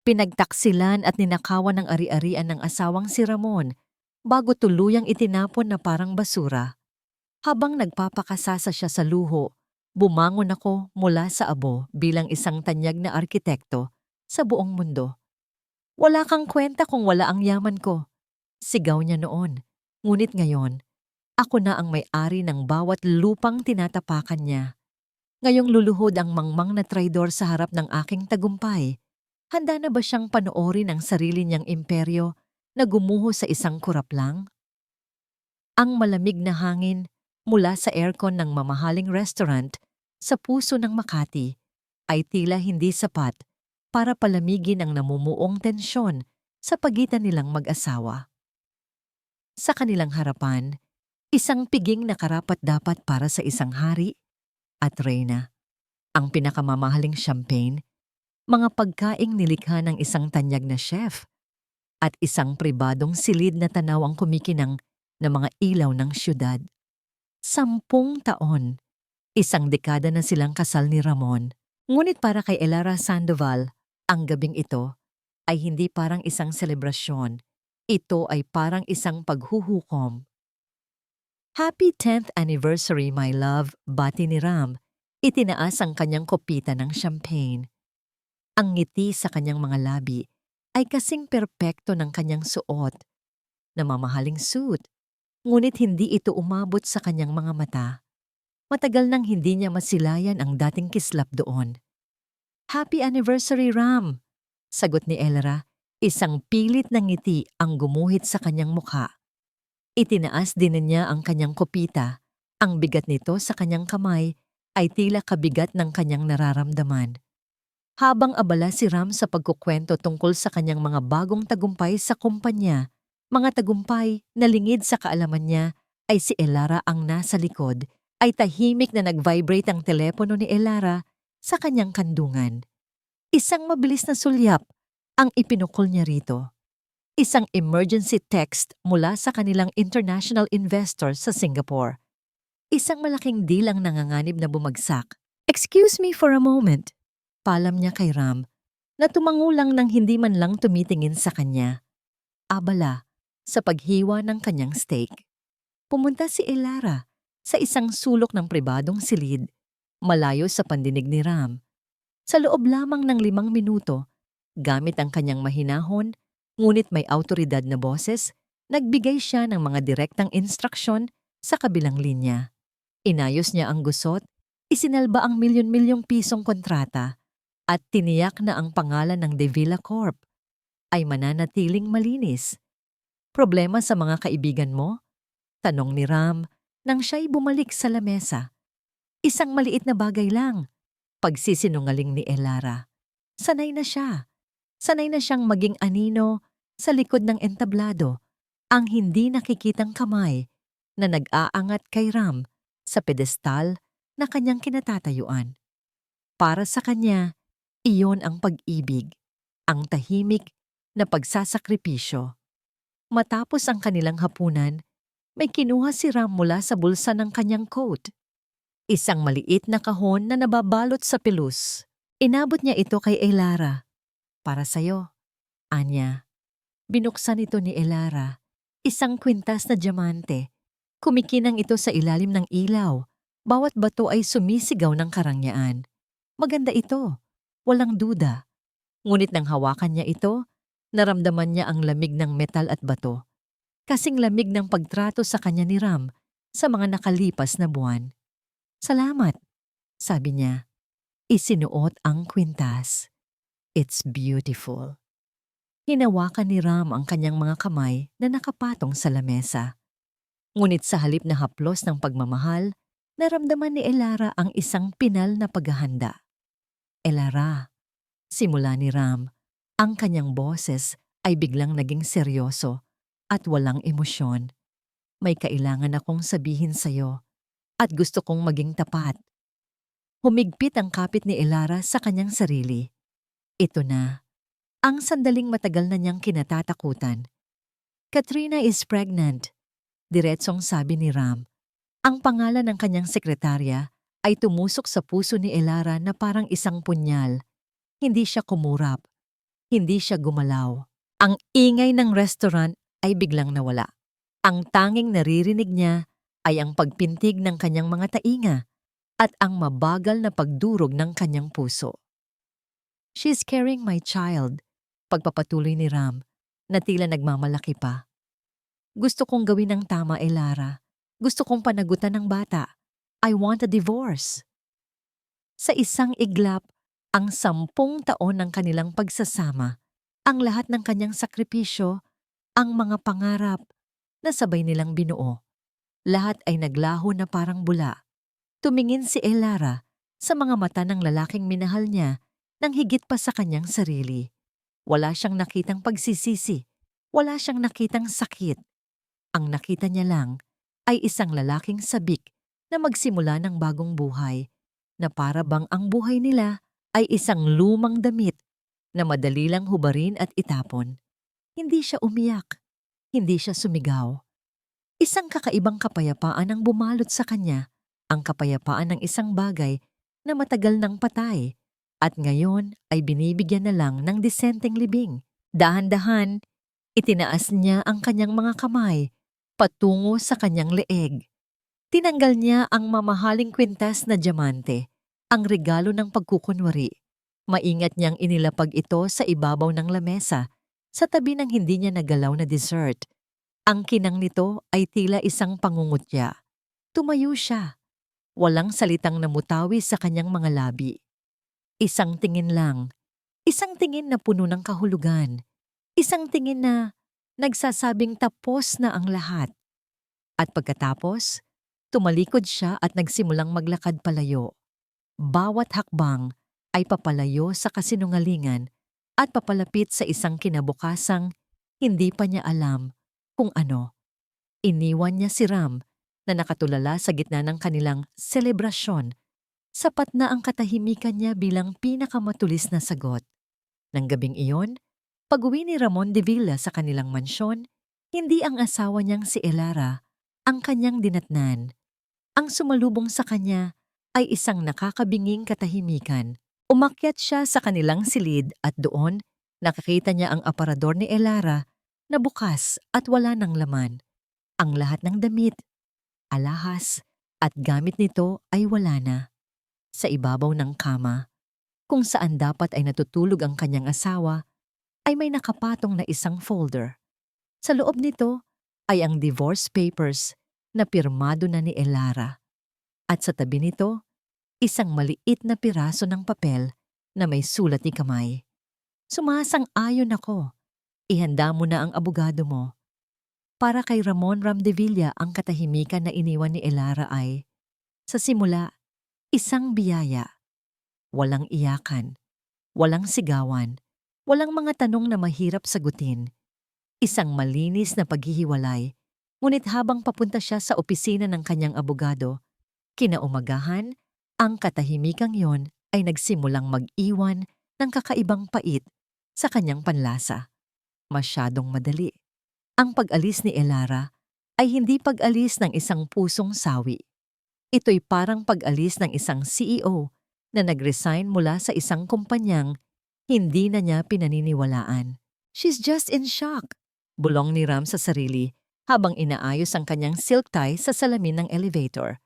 Pinagtaksilan at ninakawan ng ari-arian ng asawang si Ramon bago tuluyang itinapon na parang basura. Habang nagpapakasasa siya sa luho, bumangon ako mula sa abo bilang isang tanyag na arkitekto sa buong mundo. Wala kang kwenta kung wala ang yaman ko, sigaw niya noon. Ngunit ngayon, ako na ang may-ari ng bawat lupang tinatapakan niya. Ngayong luluhod ang mangmang na traidor sa harap ng aking tagumpay. Handa na ba siyang panoorin ang sarili niyang imperyo na gumuho sa isang kurap lang? Ang malamig na hangin mula sa aircon ng mamahaling restaurant sa puso ng Makati ay tila hindi sapat para palamigin ang namumuong tensyon sa pagitan nilang mag-asawa. Sa kanilang harapan, isang piging na karapat-dapat para sa isang hari at reyna, ang pinakamamahaling champagne, mga pagkaing nilikha ng isang tanyag na chef, at isang pribadong silid na tanaw ang kumikinang na mga ilaw ng syudad. 10 taon, isang dekada na silang kasal ni Ramon. Ngunit para kay Elara Sandoval, ang gabing ito ay hindi parang isang selebrasyon. Ito ay parang isang paghuhukom. Happy 10th anniversary, my love, bati ni Ram. Itinaas ang kanyang kopita ng champagne. Ang ngiti sa kanyang mga labi ay kasing perpekto ng kanyang suot na mamahaling suit. Ngunit hindi ito umabot sa kanyang mga mata. Matagal nang hindi niya masilayan ang dating kislap doon. Happy anniversary, Ram! Sagot ni Elra, isang pilit na ngiti ang gumuhit sa kanyang mukha. Itinaas din niya ang kanyang kopita. Ang bigat nito sa kanyang kamay ay tila kabigat ng kanyang nararamdaman. Habang abala si Ram sa pagkukwento tungkol sa kanyang mga bagong tagumpay sa kumpanya, mga tagumpay na lingid sa kaalaman niya, ay si Elara ang nasa likod, ay tahimik na nag-vibrate ang telepono ni Elara sa kanyang kandungan. Isang mabilis na sulyap ang ipinukol niya rito. Isang emergency text mula sa kanilang international investor sa Singapore. Isang malaking dilang nanganganib na bumagsak. "Excuse me for a moment," palam niya kay Ram, na tumangulang nang hindi man lang tumitingin sa kanya. Abala sa paghiwa ng kanyang steak. Pumunta si Elara sa isang sulok ng pribadong silid, malayo sa pandinig ni Ram. Sa loob lamang ng 5 minuto, gamit ang kanyang mahinahon, ngunit may autoridad na boses, nagbigay siya ng mga direktang instruksyon sa kabilang linya. Inayos niya ang gusot, isinalba ang milyon-milyong pisong kontrata, at tiniyak na ang pangalan ng De Villa Corp ay mananatiling malinis. "Problema sa mga kaibigan mo?" tanong ni Ram nang siya'y bumalik sa lamesa. "Isang maliit na bagay lang," pagsisinungaling ni Elara. Sanay na siya. Sanay na siyang maging anino sa likod ng entablado, ang hindi nakikitang kamay na nag-aangat kay Ram sa pedestal na kanyang kinatatayuan. Para sa kanya, iyon ang pag-ibig, ang tahimik na pagsasakripisyo. Matapos ang kanilang hapunan, may kinuha si Ram mula sa bulsa ng kanyang coat. Isang maliit na kahon na nababalot sa pelus. Inabot niya ito kay Elara. "Para sa'yo," anya. Binuksan ito ni Elara. Isang kwintas na diamante. Kumikinang ito sa ilalim ng ilaw. Bawat bato ay sumisigaw ng karangyaan. Maganda ito, walang duda. Ngunit nang hawakan niya ito, naramdaman niya ang lamig ng metal at bato. Kasing lamig ng pagtrato sa kanya ni Ram sa mga nakalipas na buwan. "Salamat," sabi niya. Isinuot ang kwintas. "It's beautiful." Hinawakan ni Ram ang kanyang mga kamay na nakapatong sa lamesa. Ngunit sa halip na haplos ng pagmamahal, naramdaman ni Elara ang isang pinal na paghahanda. "Elara," simula ni Ram, ang kanyang boses ay biglang naging seryoso at walang emosyon. "May kailangan akong sabihin sa'yo at gusto kong maging tapat." Humigpit ang kapit ni Elara sa kanyang sarili. Ito na, ang sandaling matagal na niyang kinatatakutan. "Katrina is pregnant," diretsong sabi ni Ram. Ang pangalan ng kanyang sekretarya ay tumusok sa puso ni Elara na parang isang punyal. Hindi siya kumurap. Hindi siya gumalaw. Ang ingay ng restaurant ay biglang nawala. Ang tanging naririnig niya ay ang pagpintig ng kanyang mga tainga at ang mabagal na pagdurog ng kanyang puso. "She's carrying my child," pagpapatuloy ni Ram, na tila nagmamalaki pa. "Gusto kong gawin ang tama, Elara. Gusto kong panagutan ng bata. I want a divorce." Sa isang iglap, ang 10 taon ng kanilang pagsasama, ang lahat ng kanyang sakripisyo, ang mga pangarap na sabay nilang binuo, lahat ay naglaho na parang bula. Tumingin si Elara sa mga mata ng lalaking minahal niya nang higit pa sa kanyang sarili. Wala siyang nakitang pagsisisi, wala siyang nakitang sakit. Ang nakita niya lang ay isang lalaking sabik na magsimula ng bagong buhay, na para bang ang buhay nila ay isang lumang damit na madali lang hubarin at itapon. Hindi siya umiyak, hindi siya sumigaw. Isang kakaibang kapayapaan ang bumalot sa kanya, ang kapayapaan ng isang bagay na matagal nang patay at ngayon ay binibigyan na lang ng disenteng libing. Dahan-dahan, itinaas niya ang kanyang mga kamay patungo sa kanyang leeg. Tinanggal niya ang mamahaling kwintas na diamante, ang regalo ng pagkukunwari. Maingat niyang inilapag ito sa ibabaw ng lamesa, sa tabi ng hindi niya nagalaw na dessert. Ang kinang nito ay tila isang pangungutya. Tumayo siya. Walang salitang namutawi sa kanyang mga labi. Isang tingin lang. Isang tingin na puno ng kahulugan. Isang tingin na nagsasabing tapos na ang lahat. At pagkatapos, tumalikod siya at nagsimulang maglakad palayo. Bawat hakbang ay papalayo sa kasinungalingan at papalapit sa isang kinabukasang hindi pa niya alam kung ano. Iniwan niya si Ram na nakatulala sa gitna ng kanilang selebrasyon. Sapat na ang katahimikan niya bilang pinakamatulis na sagot. Nang gabing iyon, pag-uwi ni Ramon de Villa sa kanilang mansyon, hindi ang asawa niyang si Elara ang kanyang dinatnan. Ang sumalubong sa kanya ay isang nakakabinging katahimikan. Umakyat siya sa kanilang silid at doon nakakita niya ang aparador ni Elara na bukas at wala ng laman. Ang lahat ng damit, alahas at gamit nito ay wala na. Sa ibabaw ng kama, kung saan dapat ay natutulog ang kanyang asawa, ay may nakapatong na isang folder. Sa loob nito ay ang divorce papers na pirmado na ni Elara. At sa tabi nito, isang maliit na piraso ng papel na may sulat ni kamay. "Sumasang-ayon ako. Ihanda mo na ang abogado mo." Para kay Ramon Ramdevilla, ang katahimikan na iniwan ni Elara ay, sa simula, isang biyaya. Walang iyakan, walang sigawan, walang mga tanong na mahirap sagutin. Isang malinis na paghihiwalay, ngunit habang papunta siya sa opisina ng kanyang abogado, kinaumagahan, ang katahimikang yon ay nagsimulang mag-iwan ng kakaibang pait sa kanyang panlasa. Masyadong madali. Ang pag-alis ni Elara ay hindi pag-alis ng isang pusong sawi. Ito'y parang pag-alis ng isang CEO na nag-resign mula sa isang kumpanyang hindi na niya pinaniniwalaan. "She's just in shock," bulong ni Ram sa sarili habang inaayos ang kanyang silk tie sa salamin ng elevator.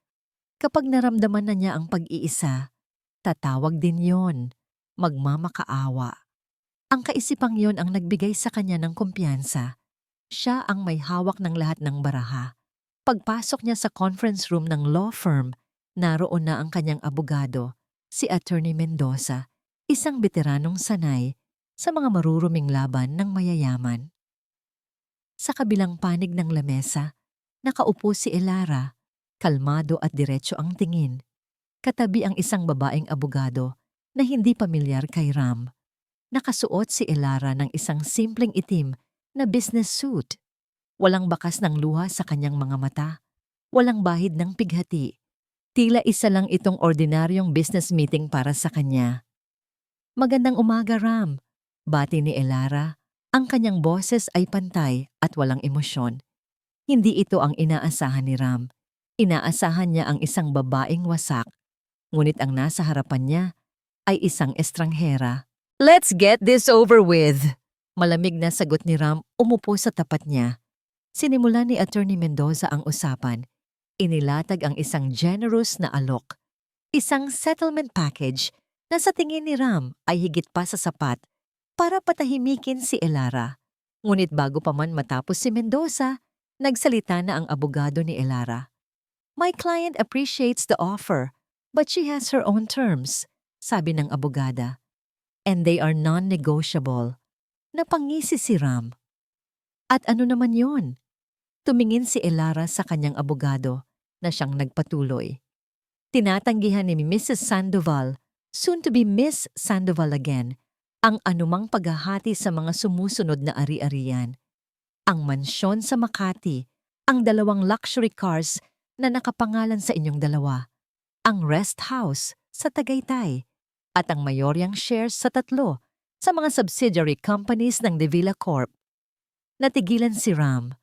Kapag naramdaman na niya ang pag-iisa, tatawag din yon, magmamakaawa. Ang kaisipang yon ang nagbigay sa kanya ng kumpiyansa. Siya ang may hawak ng lahat ng baraha. Pagpasok niya sa conference room ng law firm, naroon na ang kanyang abogado, si Attorney Mendoza, isang veteranong sanay sa mga maruruming laban ng mayayaman. Sa kabilang panig ng lamesa, nakaupo si Elara, kalmado at diretso ang tingin. Katabi ang isang babaeng abogado na hindi pamilyar kay Ram. Nakasuot si Elara ng isang simpleng itim na business suit. Walang bakas ng luha sa kanyang mga mata. Walang bahid ng pighati. Tila isa lang itong ordinaryong business meeting para sa kanya. "Magandang umaga, Ram," bati ni Elara. Ang kanyang boses ay pantay at walang emosyon. Hindi ito ang inaasahan ni Ram. Inaasahan niya ang isang babaeng wasak, ngunit ang nasa harapan niya ay isang estranghera. Let's get this over with. Malamig na sagot ni Ram, umupo sa tapat niya. Sinimula ni Attorney Mendoza ang usapan. Inilatag ang isang generous na alok. Isang settlement package na sa tingin ni Ram ay higit pa sa sapat para patahimikin si Elara. Ngunit bago pa man matapos si Mendoza, nagsalita na ang abogado ni Elara. My client appreciates the offer, but she has her own terms, sabi ng abogada. And they are non-negotiable. Napangisi si Ram. At ano naman yon? Tumingin si Elara sa kanyang abogado na siyang nagpatuloy. Tinatanggihan ni Mrs. Sandoval, soon to be Miss Sandoval again, ang anumang paghahati sa mga sumusunod na ari-arian. Ang mansyon sa Makati, ang 2 luxury cars na nakapangalan sa inyong dalawa, ang rest house sa Tagaytay, at ang mayoryang shares sa 3 sa mga subsidiary companies ng De Villa Corp. Natigilan si Ram.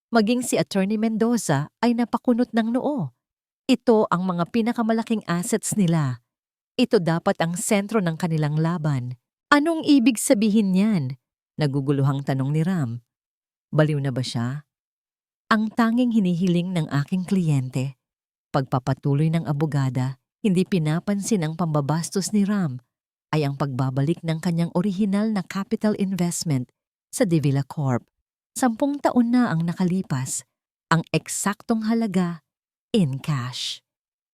Maging si Attorney Mendoza ay napakunot ng noo. Ito ang mga pinakamalaking assets nila. Ito dapat ang sentro ng kanilang laban. Anong ibig sabihin niyan? Naguguluhang tanong ni Ram. Baliw na ba siya? Ang tanging hinihiling ng aking kliyente. Pagpapatuloy ng abogada, hindi pinapansin ang pambabastos ni Ram ay ang pagbabalik ng kanyang orihinal na capital investment sa De Villa Corp. 10 taon na ang nakalipas, ang eksaktong halaga in cash.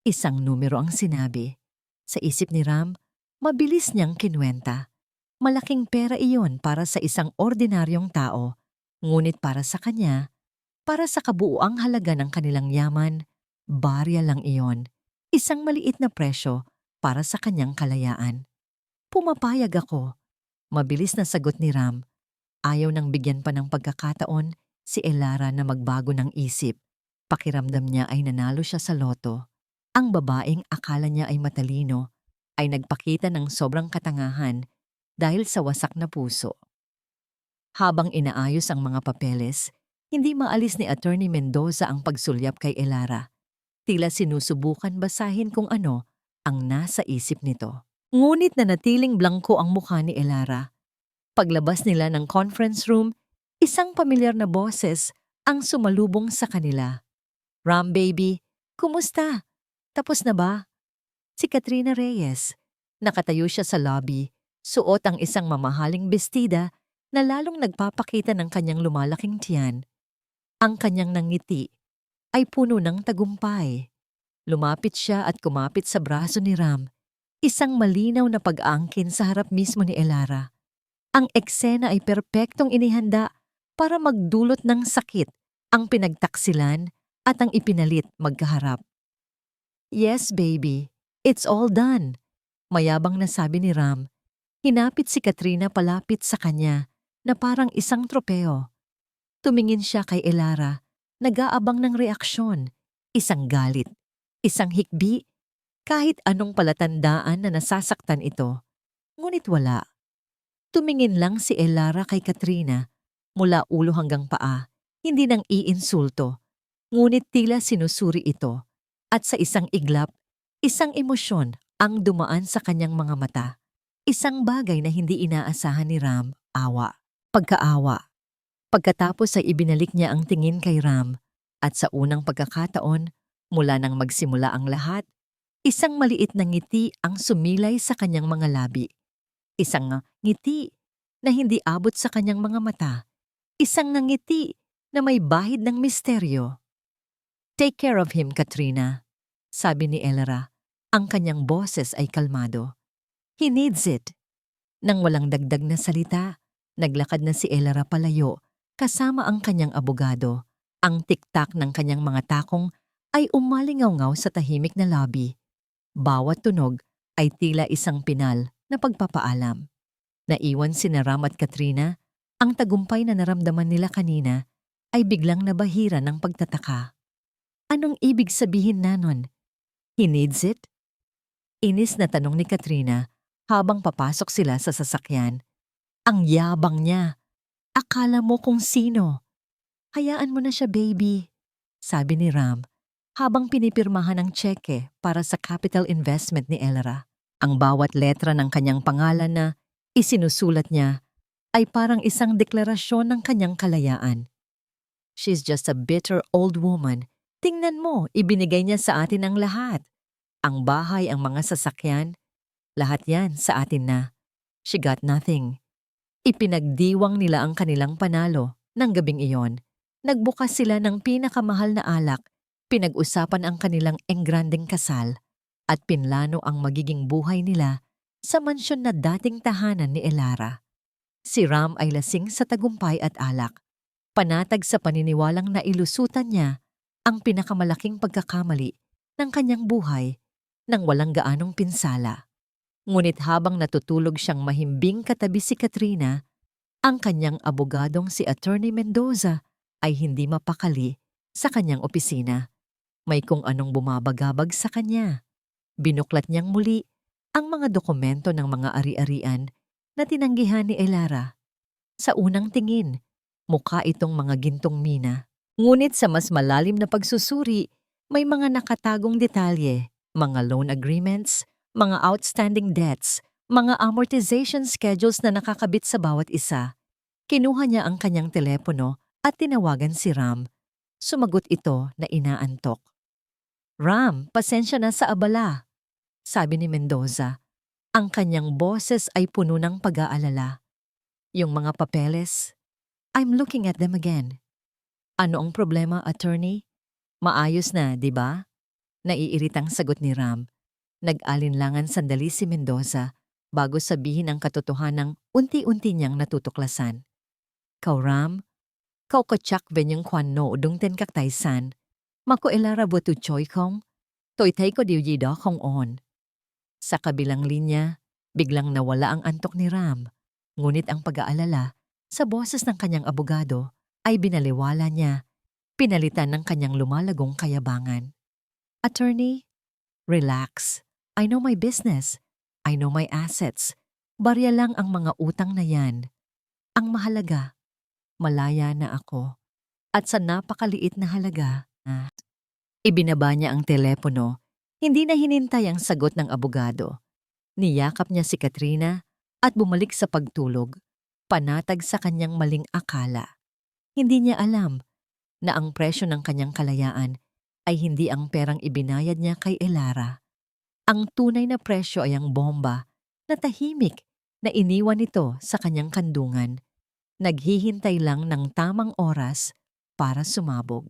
Isang numero ang sinabi. Sa isip ni Ram, mabilis niyang kinwenta. Malaking pera iyon para sa isang ordinaryong tao, ngunit para sa kanya, para sa kabuuang halaga ng kanilang yaman, barya lang iyon. Isang maliit na presyo para sa kanyang kalayaan. Pumapayag ako. Mabilis na sagot ni Ram. Ayaw nang bigyan pa ng pagkakataon si Elara na magbago ng isip. Pakiramdam niya ay nanalo siya sa loto. Ang babaeng akala niya ay matalino ay nagpakita ng sobrang katangahan dahil sa wasak na puso. Habang inaayos ang mga papeles, hindi maalis ni Attorney Mendoza ang pagsulyap kay Elara. Tila sinusubukan basahin kung ano ang nasa isip nito. Ngunit nanatiling blangko ang mukha ni Elara. Paglabas nila ng conference room, isang pamilyar na boses ang sumalubong sa kanila. Ram baby, kumusta? Tapos na ba? Si Katrina Reyes. Nakatayo siya sa lobby, suot ang isang mamahaling bestida na lalong nagpapakita ng kanyang lumalaking tiyan. Ang kanyang nangiti ay puno ng tagumpay. Lumapit siya at kumapit sa braso ni Ram, isang malinaw na pag-angkin sa harap mismo ni Elara. Ang eksena ay perpektong inihanda para magdulot ng sakit ang pinagtaksilan at ang ipinalit magkaharap. Yes, baby. It's all done. Mayabang na sabi ni Ram. Hinapit si Katrina palapit sa kanya na parang isang tropeo. Tumingin siya kay Elara, nag-aabang ng reaksyon. Isang galit, isang hikbi, kahit anong palatandaan na nasasaktan ito. Ngunit wala. Tumingin lang si Elara kay Katrina, mula ulo hanggang paa, hindi nang iinsulto. Ngunit tila sinusuri ito, at sa isang iglap, isang emosyon ang dumaan sa kanyang mga mata. Isang bagay na hindi inaasahan ni Ram, awa. Pagkaawa. Pagkatapos ay ibinalik niya ang tingin kay Ram, at sa unang pagkakataon, mula nang magsimula ang lahat, isang maliit na ngiti ang sumilay sa kanyang mga labi. Isang ngiti na hindi abot sa kanyang mga mata. Isang ngiti na may bahid ng misteryo. Take care of him, Katrina, sabi ni Elara. Ang kanyang boses ay kalmado. He needs it. Nang walang dagdag na salita, naglakad na si Elara palayo kasama ang kanyang abogado. Ang tiktak ng kanyang mga takong ay umalingaw-ngaw sa tahimik na lobby. Bawat tunog ay tila isang pinal na pagpapaalam. Naiwan sina Ram at Katrina, ang tagumpay na naramdaman nila kanina ay biglang nabahira ng pagtataka. Anong ibig sabihin na nun? He needs it? Inis na tanong ni Katrina habang papasok sila sa sasakyan. Ang yabang niya. Akala mo kung sino. Hayaan mo na siya, baby, sabi ni Ram habang pinipirmahan ang tseke para sa capital investment ni Elara. Ang bawat letra ng kanyang pangalan na Isinusulat niya ay parang isang deklarasyon ng kanyang kalayaan. She's just a bitter old woman. Tingnan mo, ibinigay niya sa atin ang lahat. Ang bahay, ang mga sasakyan, lahat yan sa atin na. She got nothing. Ipinagdiwang nila ang kanilang panalo ng gabing iyon. Nagbukas sila ng pinakamahal na alak, pinag-usapan ang kanilang engrandeng kasal, at pinlano ang magiging buhay nila sa mansyon na dating tahanan ni Elara. Si Ram ay lasing sa tagumpay at alak. Panatag sa paniniwalang nailusutan niya ang pinakamalaking pagkakamali ng kanyang buhay nang walang gaanong pinsala. Ngunit habang natutulog siyang mahimbing katabi si Katrina, ang kanyang abogadong si Attorney Mendoza ay hindi mapakali sa kanyang opisina. May kung anong bumabagabag sa kanya. Binuklat niyang muli ang mga dokumento ng mga ari-arian na tinanggihan ni Elara. Sa unang tingin, mukha itong mga gintong mina. Ngunit sa mas malalim na pagsusuri, may mga nakatagong detalye, mga loan agreements, mga outstanding debts, mga amortization schedules na nakakabit sa bawat isa. Kinuha niya ang kanyang telepono at tinawagan si Ram. Sumagot ito na inaantok. "Ram, pasensya na sa abala," sabi ni Mendoza. Ang kanyang boses ay puno ng pag-aalala. "Yung mga papeles, I'm looking at them again." "Ano ang problema, attorney? Maayos na, di ba?" Naiiritang sagot ni Ram. Nag-alinlangan sandali si Mendoza bago sabihin ang katotohanang unti-unti niyang natutuklasan. "Kau Ram, kau kachak benyang kwan no udung ten kaktaysan. Mako elara buatu choy kong, toy-tay ko diuji do kong on." Sa kabilang linya, biglang nawala ang antok ni Ram. Ngunit ang pag-aalala sa boses ng kanyang abogado ay binaliwala niya, pinalitan ng kanyang lumalagong kayabangan. "Attorney, relax. I know my business. I know my assets. Barya lang ang mga utang na yan. Ang mahalaga, malaya na ako. At sa napakaliit na halaga." Ibinaba niya ang telepono. Hindi na hinintay ang sagot ng abogado. Niyakap niya si Katrina at bumalik sa pagtulog, panatag sa kanyang maling akala. Hindi niya alam na ang presyo ng kanyang kalayaan ay hindi ang perang ibinayad niya kay Elara. Ang tunay na presyo ay ang bomba na tahimik na iniwan nito sa kanyang kandungan. Naghihintay lang ng tamang oras para sumabog.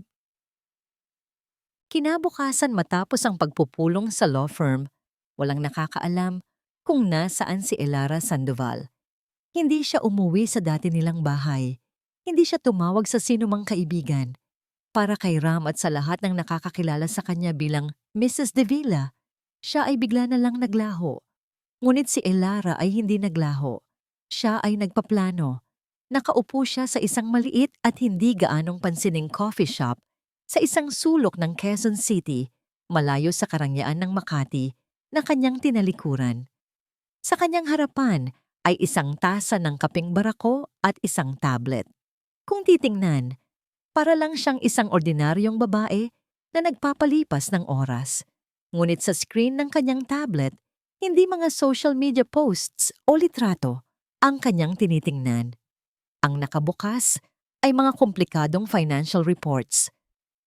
Kinabukasan matapos ang pagpupulong sa law firm, walang nakakaalam kung nasaan si Elara Sandoval. Hindi siya umuwi sa dati nilang bahay. Hindi siya tumawag sa sinumang kaibigan. Para kay Ram at sa lahat ng nakakakilala sa kanya bilang Mrs. De Villa, siya ay bigla na lang naglaho. Ngunit si Elara ay hindi naglaho. Siya ay nagpaplano. Nakaupo siya sa isang maliit at hindi gaanong pansining coffee shop sa isang sulok ng Quezon City, malayo sa karangyaan ng Makati, na kanyang tinalikuran. Sa kanyang harapan ay isang tasa ng kapeng barako at isang tablet. Kung titingnan, para lang siyang isang ordinaryong babae na nagpapalipas ng oras. Ngunit sa screen ng kanyang tablet, hindi mga social media posts o litrato ang kanyang tinitingnan. Ang nakabukas ay mga komplikadong financial reports,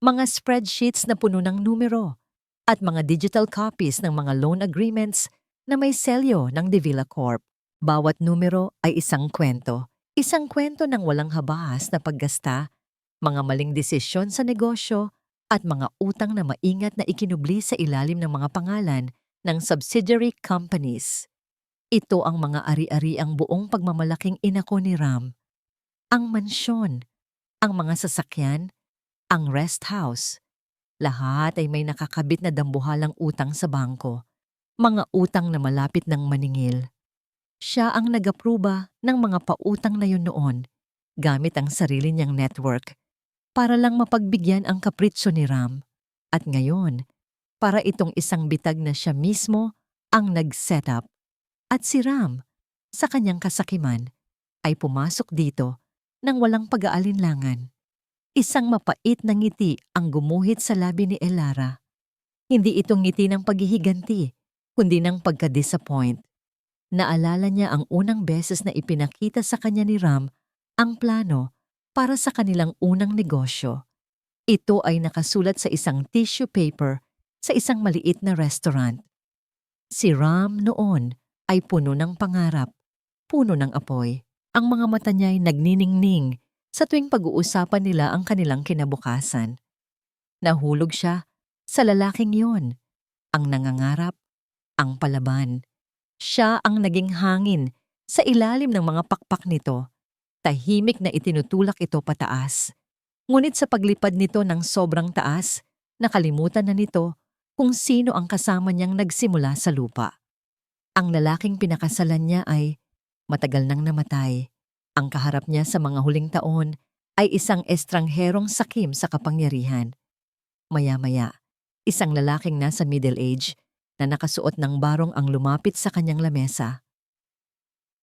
mga spreadsheets na puno ng numero, at mga digital copies ng mga loan agreements na may selyo ng De Villa Corp. Bawat numero ay isang kwento ng walang habahas na paggasta, mga maling desisyon sa negosyo, at mga utang na maingat na ikinubli sa ilalim ng mga pangalan ng subsidiary companies. Ito ang mga ari-ari ang buong pagmamalaking inako ni Ram. Ang mansyon, ang mga sasakyan, ang rest house. Lahat ay may nakakabit na dambuhalang utang sa bangko. Mga utang na malapit ng maningil. Siya ang nag-apruba ng mga pautang na yun noon, gamit ang sarili niyang network, para lang mapagbigyan ang kapritsyo ni Ram. At ngayon, para itong isang bitag na siya mismo ang nag-setup. At si Ram, sa kanyang kasakiman, ay pumasok dito nang walang pag-aalinlangan. Isang mapait na ngiti ang gumuhit sa labi ni Elara. Hindi itong ngiti ng paghihiganti, kundi ng pagka-disappoint. Naalala niya ang unang beses na ipinakita sa kanya ni Ram ang plano para sa kanilang unang negosyo. Ito ay nakasulat sa isang tissue paper sa isang maliit na restaurant. Si Ram noon ay puno ng pangarap, puno ng apoy. Ang mga mata niya ay nagniningning sa tuwing pag-uusapan nila ang kanilang kinabukasan. Nahulog siya sa lalaking yon, ang nangangarap, ang palaban. Siya ang naging hangin sa ilalim ng mga pakpak nito. Tahimik na itinutulak ito pataas. Ngunit sa paglipad nito ng sobrang taas, nakalimutan na nito kung sino ang kasama niyang nagsimula sa lupa. Ang lalaking pinakasalan niya ay matagal nang namatay. Ang kaharap niya sa mga huling taon ay isang estrangherong sakim sa kapangyarihan. Maya-maya, isang lalaking nasa middle age na nakasuot ng barong ang lumapit sa kanyang lamesa.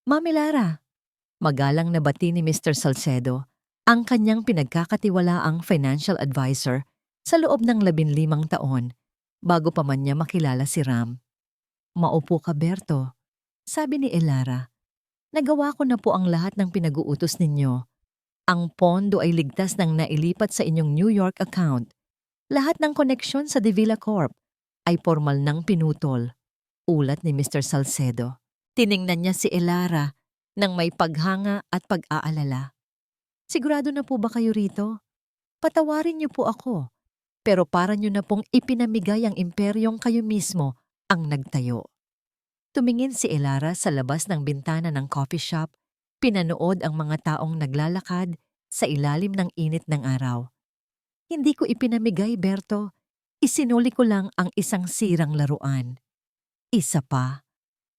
"Mami Lara," magalang na bati ni Mr. Salcedo, ang kanyang pinagkakatiwalaang financial advisor sa loob ng 15 taon bago pa man niya makilala si Ram. "Maupo ka, Berto," sabi ni Elara. "Nagawa ko na po ang lahat ng pinag-uutos ninyo. Ang pondo ay ligtas nang nailipat sa inyong New York account. Lahat ng koneksyon sa De Villa Corp ay formal nang pinutol," ulat ni Mr. Salcedo. Tiningnan niya si Elara nang may paghanga at pag-aalala. "Sigurado na po ba kayo rito? Patawarin niyo po ako, pero para niyo na pong ipinamigay ang imperyong kayo mismo ang nagtayo." Tumingin si Elara sa labas ng bintana ng coffee shop, pinanood ang mga taong naglalakad sa ilalim ng init ng araw. "Hindi ko ipinamigay, Berto. Isinuli ko lang ang isang sirang laruan." Isa pa,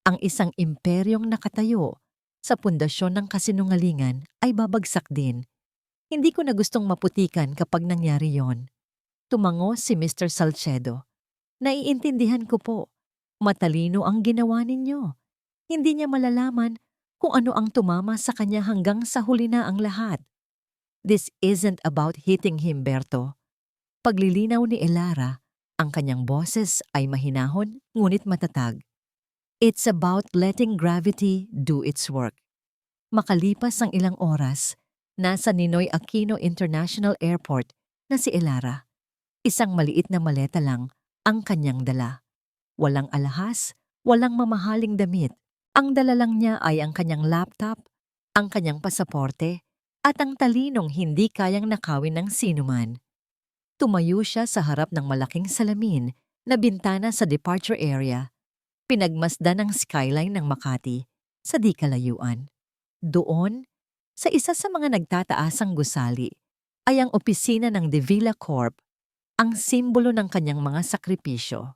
ang isang imperyong nakatayo sa pundasyon ng kasinungalingan ay babagsak din. Hindi ko na gustong maputikan kapag nangyari yon. Tumango si Mr. Salcedo. "Naiintindihan ko po. Matalino ang ginawa ninyo. Hindi niya malalaman kung ano ang tumama sa kanya hanggang sa huli na ang lahat. This isn't about hitting him, Berto." Paglilinaw ni Elara, ang kanyang boses ay mahinahon ngunit matatag. "It's about letting gravity do its work." Makalipas ang ilang oras, nasa Ninoy Aquino International Airport na si Elara. Isang maliit na maleta lang ang kanyang dala. Walang alahas, walang mamahaling damit. Ang dala lang niya ay ang kanyang laptop, ang kanyang pasaporte, at ang talinong hindi kayang nakawin ng sinuman. Tumayo siya sa harap ng malaking salamin na bintana sa departure area. Pinagmasdan ang skyline ng Makati sa di kalayuan. Doon, sa isa sa mga nagtataasang gusali, ay ang opisina ng De Villa Corp, ang simbolo ng kanyang mga sakripisyo.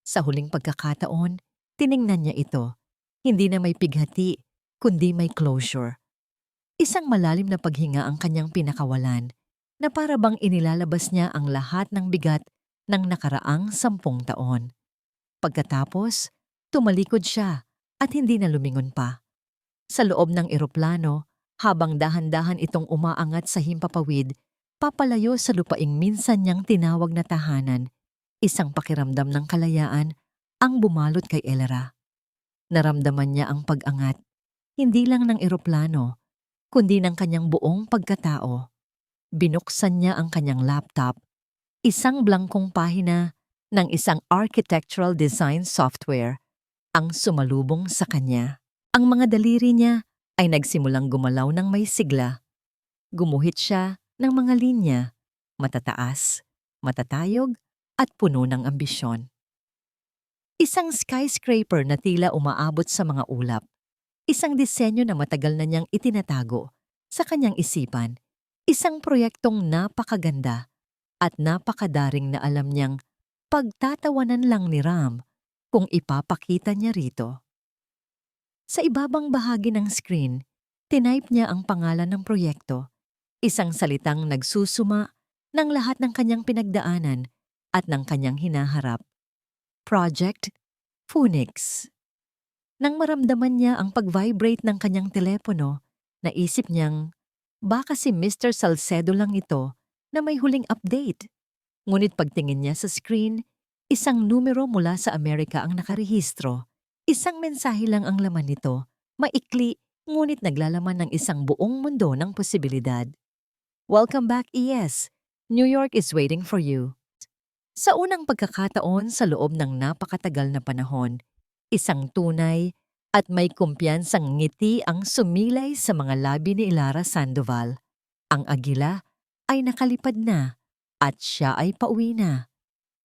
Sa huling pagkakataon, tiningnan niya ito. Hindi na may pighati, kundi may closure. Isang malalim na paghinga ang kanyang pinakawalan, na para bang inilalabas niya ang lahat ng bigat ng nakaraang 10 taon. Pagkatapos, tumalikod siya at hindi na lumingon pa. Sa loob ng eroplano, habang dahan-dahan itong umaangat sa himpapawid, papalayo sa lupaing minsan niyang tinawag na tahanan, isang pakiramdam ng kalayaan ang bumalot kay Elara. Naramdaman niya ang pag-angat, hindi lang ng eroplano, kundi ng kanyang buong pagkatao. Binuksan niya ang kanyang laptop, isang blangkong pahina ng isang architectural design software ang sumalubong sa kanya. Ang mga daliri niya ay nagsimulang gumalaw ng may sigla. Gumuhit siya ng mga linya, matataas, matatayog, at puno ng ambisyon. Isang skyscraper na tila umaabot sa mga ulap. Isang disenyo na matagal na niyang itinatago sa kanyang isipan. Isang proyektong napakaganda at napakadaring na alam niyang pagtatawanan lang ni Ram kung ipapakita niya rito. Sa ibabang bahagi ng screen, tinype niya ang pangalan ng proyekto, isang salitang nagsusuma ng lahat ng kanyang pinagdaanan at ng kanyang hinaharap. Project Phoenix. Nang maramdaman niya ang pag-vibrate ng kanyang telepono, naisip niyang baka si Mr. Salcedo lang ito na may huling update. Ngunit pagtingin niya sa screen, isang numero mula sa Amerika ang nakarehistro. Isang mensahe lang ang laman nito, maikli ngunit naglalaman ng isang buong mundo ng posibilidad. Welcome back, ES. New York is waiting for you. Sa unang pagkakataon sa loob ng napakatagal na panahon, isang tunay at may kumpiyansang ngiti ang sumilay sa mga labi ni Ilara Sandoval. Ang agila ay nakalipad na at siya ay pauwi na.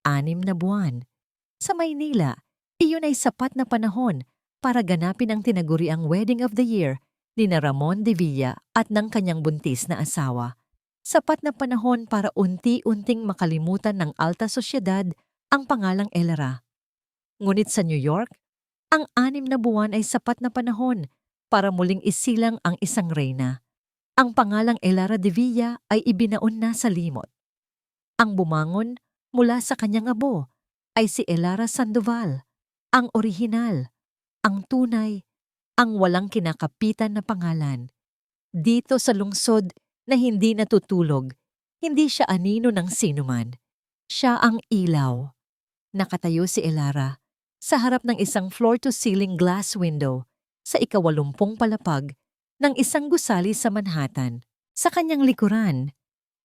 6 na buwan. Sa Maynila, iyon ay sapat na panahon para ganapin ang tinaguriang Wedding of the Year ni na Ramon de Villa at ng kanyang buntis na asawa. Sapat na panahon para unti-unting makalimutan ng alta sosyedad ang pangalang Elara. Ngunit sa New York, ang 6 na buwan ay sapat na panahon para muling isilang ang isang reyna. Ang pangalang Elara de Villa ay ibinaon na sa limot. Ang bumangon mula sa kanyang abo ay si Ilara Sandoval, ang orihinal, ang tunay, ang walang kinakapitan na pangalan. Dito sa lungsod na hindi natutulog, hindi siya anino ng sinuman. Siya ang ilaw. Nakatayo si Ilara sa harap ng isang floor-to-ceiling glass window sa 80 palapag ng isang gusali sa Manhattan. Sa kanyang likuran,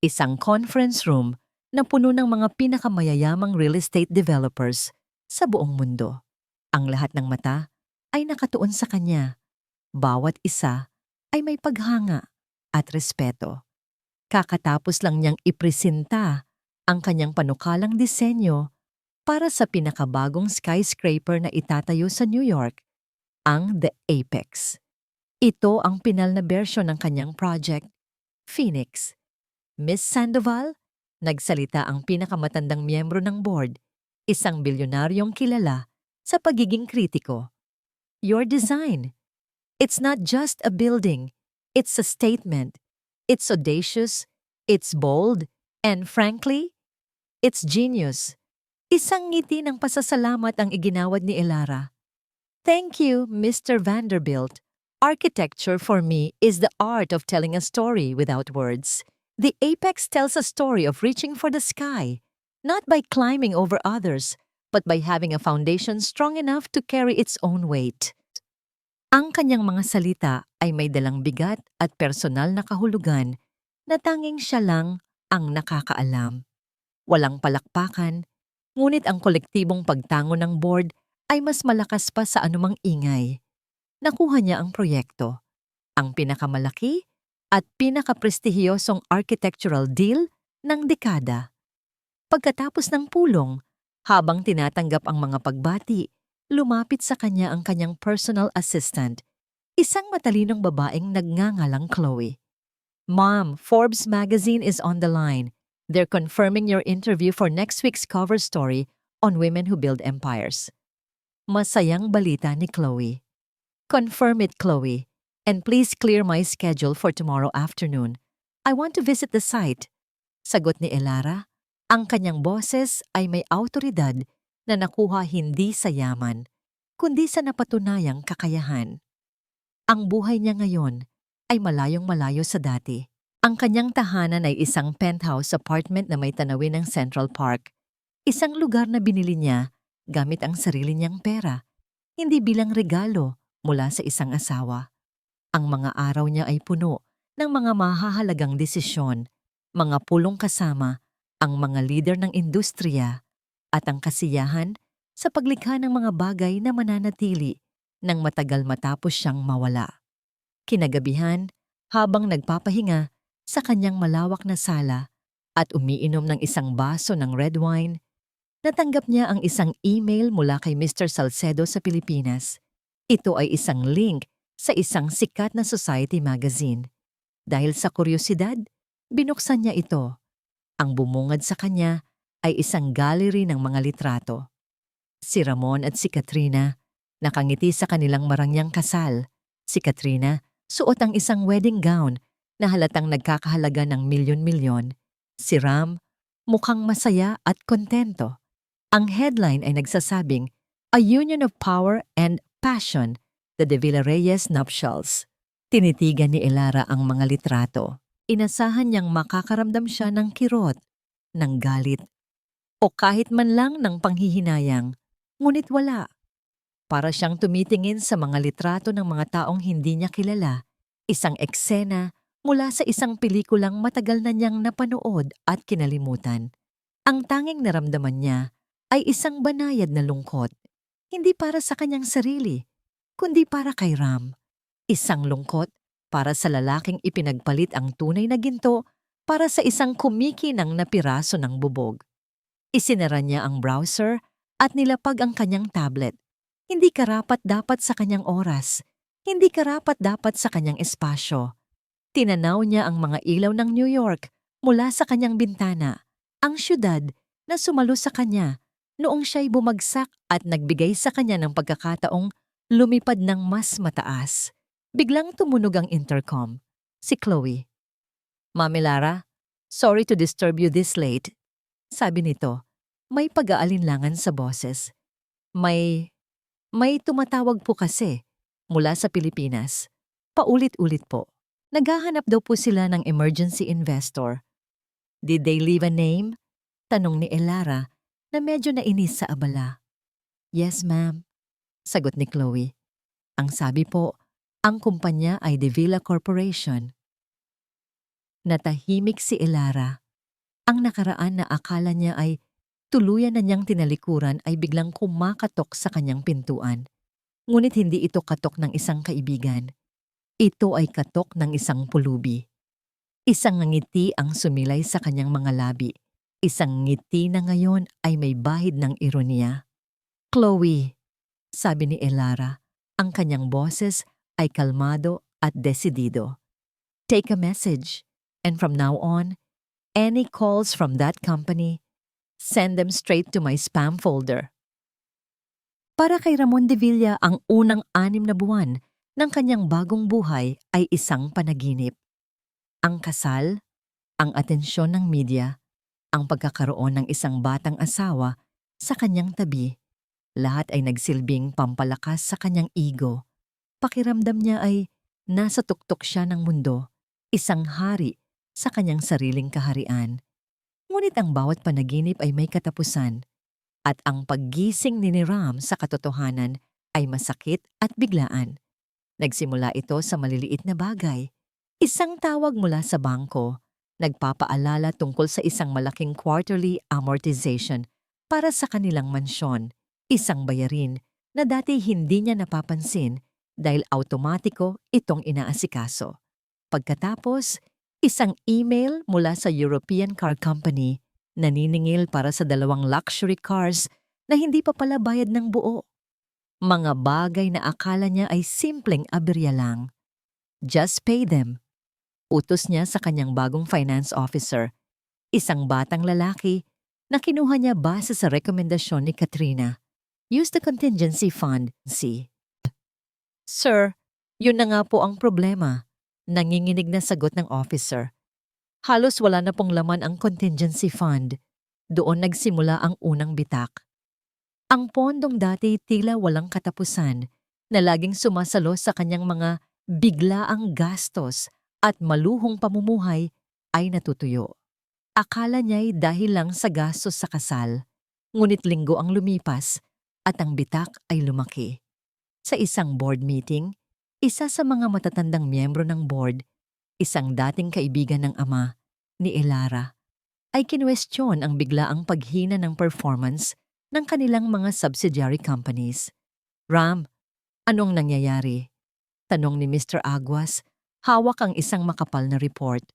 isang conference room na puno ng mga pinakamayayamang real estate developers sa buong mundo. Ang lahat ng mata ay nakatuon sa kanya. Bawat isa ay may paghanga at respeto. Kakatapos lang niyang ipresenta ang kanyang panukalang disenyo para sa pinakabagong skyscraper na itatayo sa New York, ang The Apex. Ito ang pinal na bersyon ng kanyang project, Phoenix. Miss Sandoval, nagsalita ang pinakamatandang miyembro ng board, isang bilyonaryong kilala sa pagiging kritiko. Your design. It's not just a building. It's a statement. It's audacious, it's bold, and frankly, it's genius. Isang ngiti ng pasasalamat ang iginawad ni Ilara. Thank you, Mr. Vanderbilt. Architecture for me is the art of telling a story without words. The apex tells a story of reaching for the sky, not by climbing over others, but by having a foundation strong enough to carry its own weight. Ang kanyang mga salita ay may dalang bigat at personal na kahulugan na tanging siya lang ang nakakaalam. Walang palakpakan, ngunit ang kolektibong pagtango ng board ay mas malakas pa sa anumang ingay. Nakuha niya ang proyekto, ang pinakamalaki at pinakaprestihiyosong architectural deal ng dekada. Pagkatapos ng pulong, habang tinatanggap ang mga pagbati, lumapit sa kanya ang kanyang personal assistant, isang matalinong babaeng nagngangalang Chloe. Mom, Forbes magazine is on the line. They're confirming your interview for next week's cover story on women who build empires. Masayang balita ni Chloe. Confirm it, Chloe. And please clear my schedule for tomorrow afternoon. I want to visit the site. Sagot ni Ilara, ang kanyang boses ay may awtoridad na nakuha hindi sa yaman, kundi sa napatunayang kakayahan. Ang buhay niya ngayon ay malayong malayo sa dati. Ang kanyang tahanan ay isang penthouse apartment na may tanawin ng Central Park. Isang lugar na binili niya gamit ang sarili niyang pera, hindi bilang regalo mula sa isang asawa. Ang mga araw niya ay puno ng mga mahahalagang desisyon, mga pulong kasama ang mga lider ng industriya at ang kasiyahan sa paglikha ng mga bagay na mananatili nang matagal matapos siyang mawala. Kinagabihan, habang nagpapahinga sa kanyang malawak na sala at umiinom ng isang baso ng red wine, natanggap niya ang isang email mula kay Mr. Salcedo sa Pilipinas. Ito ay isang link sa isang sikat na society magazine. Dahil sa kuryosidad, binuksan niya ito. Ang bumungad sa kanya ay isang gallery ng mga litrato. Si Ramon at si Katrina, nakangiti sa kanilang marangyang kasal. Si Katrina, suot ang isang wedding gown na halatang nagkakahalaga ng milyon-milyon. Si Ram, mukhang masaya at kontento. Ang headline ay nagsasabing, A Union of Power and Passion, the De Villarreyes Nuptials. Tinitigan ni Ilara ang mga litrato. Inasahan niyang makakaramdam siya ng kirot, ng galit, o kahit man lang ng panghihinayang, ngunit wala. Para siyang tumitingin sa mga litrato ng mga taong hindi niya kilala, isang eksena mula sa isang pelikulang matagal na niyang napanood at kinalimutan. Ang tanging naramdaman niya ay isang banayad na lungkot, hindi para sa kanyang sarili, kundi para kay Ram. Isang lungkot para sa lalaking ipinagpalit ang tunay na ginto para sa isang kumikinang na piraso ng bubog. Isinara niya ang browser at nilapag ang kanyang tablet. Hindi karapat-dapat sa kanyang oras, hindi karapat-dapat sa kanyang espasyo. Tinanaw niya ang mga ilaw ng New York mula sa kanyang bintana, ang syudad na sumalo sa kanya noong siya'y bumagsak at nagbigay sa kanya ng pagkakataong lumipad ng mas mataas. Biglang tumunog ang intercom. Si Chloe. "Mami Lara, sorry to disturb you this late." Sabi nito, may pag-aalinlangan sa boses. May tumatawag po kasi mula sa Pilipinas. Paulit-ulit po. Naghahanap daw po sila ng emergency investor. "Did they leave a name?" Tanong ni Elara na medyo nainis sa abala. "Yes, ma'am," sagot ni Chloe. Ang sabi po, ang kumpanya ay De Villa Corporation. Natahimik si Elara. Ang nakaraan na akala niya ay tuluyan na niyang tinalikuran ay biglang kumakatok sa kanyang pintuan. Ngunit hindi ito katok ng isang kaibigan. Ito ay katok ng isang pulubi. Isang ngiti ang sumilay sa kanyang mga labi. Isang ngiti na ngayon ay may bahid ng ironiya. "Chloe," sabi ni Elara, ang kanyang boses ay kalmado at desidido. "Take a message, and from now on, any calls from that company, send them straight to my spam folder." Para kay Ramon de Villa, ang unang 6 na buwan ng kanyang bagong buhay ay isang panaginip. Ang kasal, ang atensyon ng media, ang pagkakaroon ng isang batang asawa sa kanyang tabi, lahat ay nagsilbing pampalakas sa kanyang ego. Pakiramdam niya ay nasa tuktok siya ng mundo, isang hari sa kanyang sariling kaharian. Ngunit ang bawat panaginip ay may katapusan, at ang paggising ni Ram sa katotohanan ay masakit at biglaan. Nagsimula ito sa maliliit na bagay. Isang tawag mula sa bangko, nagpapaalala tungkol sa isang malaking quarterly amortization para sa kanilang mansyon, isang bayarin na dati hindi niya napapansin dahil automatiko itong inaasikaso. Pagkatapos, isang email mula sa European Car Company naniningil para sa 2 luxury cars na hindi pa pala bayad ng buo. Mga bagay na akala niya ay simpleng aberya lang. "Just pay them." Utos niya sa kanyang bagong finance officer, isang batang lalaki na kinuha niya base sa rekomendasyon ni Katrina. "Use the contingency fund, see." "Sir, yun na nga po ang problema," nanginginig na sagot ng officer. "Halos wala na pong laman ang contingency fund." Doon nagsimula ang unang bitak. Ang pondong dati tila walang katapusan na laging sumasalo sa kanyang mga biglaang gastos at maluhong pamumuhay ay natutuyo. Akala niya'y dahil lang sa gastos sa kasal, ngunit linggo ang lumipas at ang bitak ay lumaki. Sa isang board meeting, isa sa mga matatandang miyembro ng board, isang dating kaibigan ng ama, ni Elara, ay kinwestiyon ang biglaang paghina ng performance ng kanilang mga subsidiary companies. "Ram, anong nangyayari?" tanong ni Mr. Aguas, hawak ang isang makapal na report.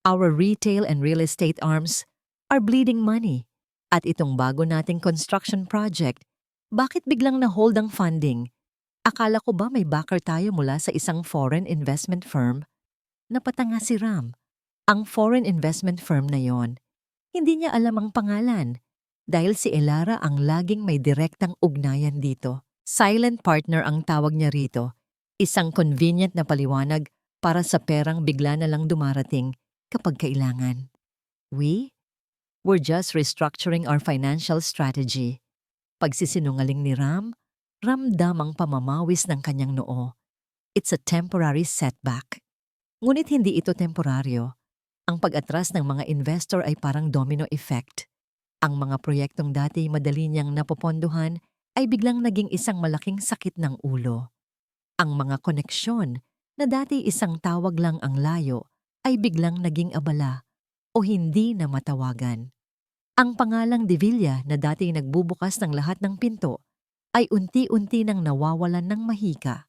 "Our retail and real estate arms are bleeding money. At itong bago nating construction project, bakit biglang na-hold ang funding? Akala ko ba may backer tayo mula sa isang foreign investment firm?" Napatanga si Ram. Ang foreign investment firm na yon, hindi niya alam ang pangalan dahil si Elara ang laging may direktang ugnayan dito. Silent partner ang tawag niya rito, isang convenient na paliwanag para sa perang bigla na lang dumarating kapag kailangan. We're just restructuring our financial strategy." Pagsisinungaling ni Ram, ramdam ang pamamawis ng kanyang noo. It's a temporary setback. Ngunit hindi ito temporaryo. Ang pag-atras ng mga investor ay parang domino effect. Ang mga proyektong dati madali niyang napopondohan ay biglang naging isang malaking sakit ng ulo. Ang mga koneksyon na dati isang tawag lang ang layo ay biglang naging abala o hindi na matawagan. Ang pangalang De Villa na dati nagbubukas ng lahat ng pinto ay unti-unti nang nawawalan ng mahika.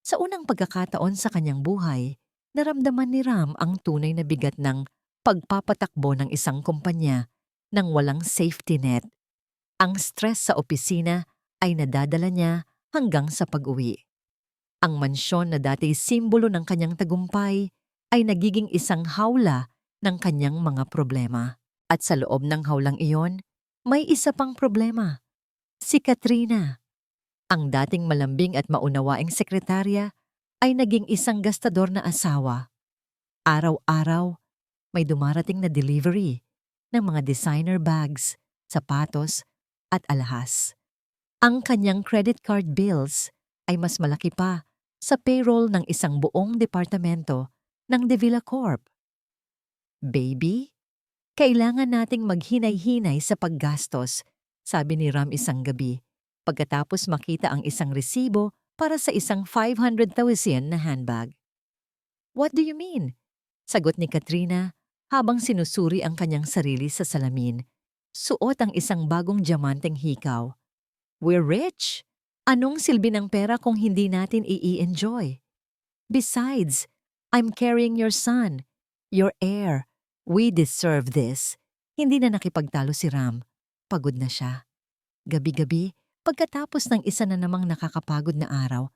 Sa unang pagkakataon sa kanyang buhay, naramdaman ni Ram ang tunay na bigat ng pagpapatakbo ng isang kumpanya nang walang safety net. Ang stress sa opisina ay nadadala niya hanggang sa pag-uwi. Ang mansyon na dati simbolo ng kanyang tagumpay ay nagiging isang hawla ng kanyang mga problema. At sa loob ng hawlang iyon, may isa pang problema. Si Katrina, ang dating malambing at maunawaing sekretarya, ay naging isang gastador na asawa. Araw-araw, may dumarating na delivery ng mga designer bags, sapatos, at alahas. Ang kanyang credit card bills ay mas malaki pa sa payroll ng isang buong departamento ng De Villa Corp. Baby, kailangan nating maghinay-hinay sa paggastos, sabi ni Ram isang gabi, pagkatapos makita ang isang resibo para sa isang 500,000 na handbag. What do you mean? Sagot ni Katrina habang sinusuri ang kanyang sarili sa salamin. Suot ang isang bagong diamanteng hikaw. We're rich! Anong silbi ng pera kung hindi natin i-enjoy? Besides, I'm carrying your son, your heir. We deserve this. Hindi na nakipagtalo si Ram. Pagod na siya. Gabi-gabi, pagkatapos ng isa na namang nakakapagod na araw,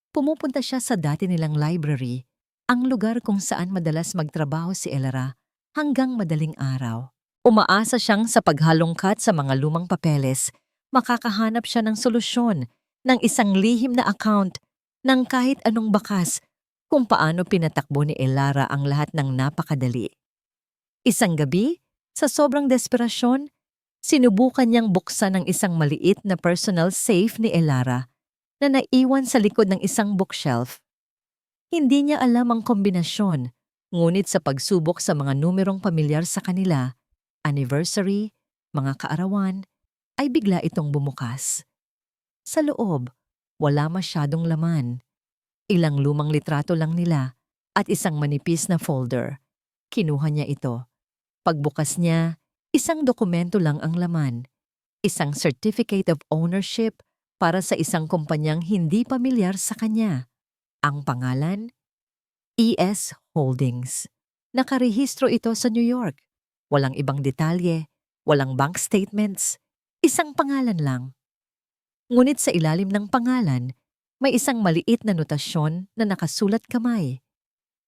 pumupunta siya sa dati nilang library, ang lugar kung saan madalas magtrabaho si Elara hanggang madaling araw. Umaasa siyang sa paghalongkat sa mga lumang papeles, makakahanap siya ng solusyon ng isang lihim na account ng kahit anong bakas kung paano pinatakbo ni Elara ang lahat ng napakadali. Isang gabi, sa sobrang desperasyon, sinubukan niyang buksan ang isang maliit na personal safe ni Elara na naiwan sa likod ng isang bookshelf. Hindi niya alam ang kombinasyon, ngunit sa pagsubok sa mga numerong pamilyar sa kanila, anniversary, mga kaarawan, ay bigla itong bumukas. Sa loob, wala masyadong laman. Ilang lumang litrato lang nila at isang manipis na folder. Kinuha niya ito. Pagbukas niya, isang dokumento lang ang laman. Isang certificate of ownership para sa isang kumpanyang hindi pamilyar sa kanya. Ang pangalan? ES Holdings. Nakarehistro ito sa New York. Walang ibang detalye, walang bank statements, isang pangalan lang. Ngunit sa ilalim ng pangalan, may isang maliit na notasyon na nakasulat kamay.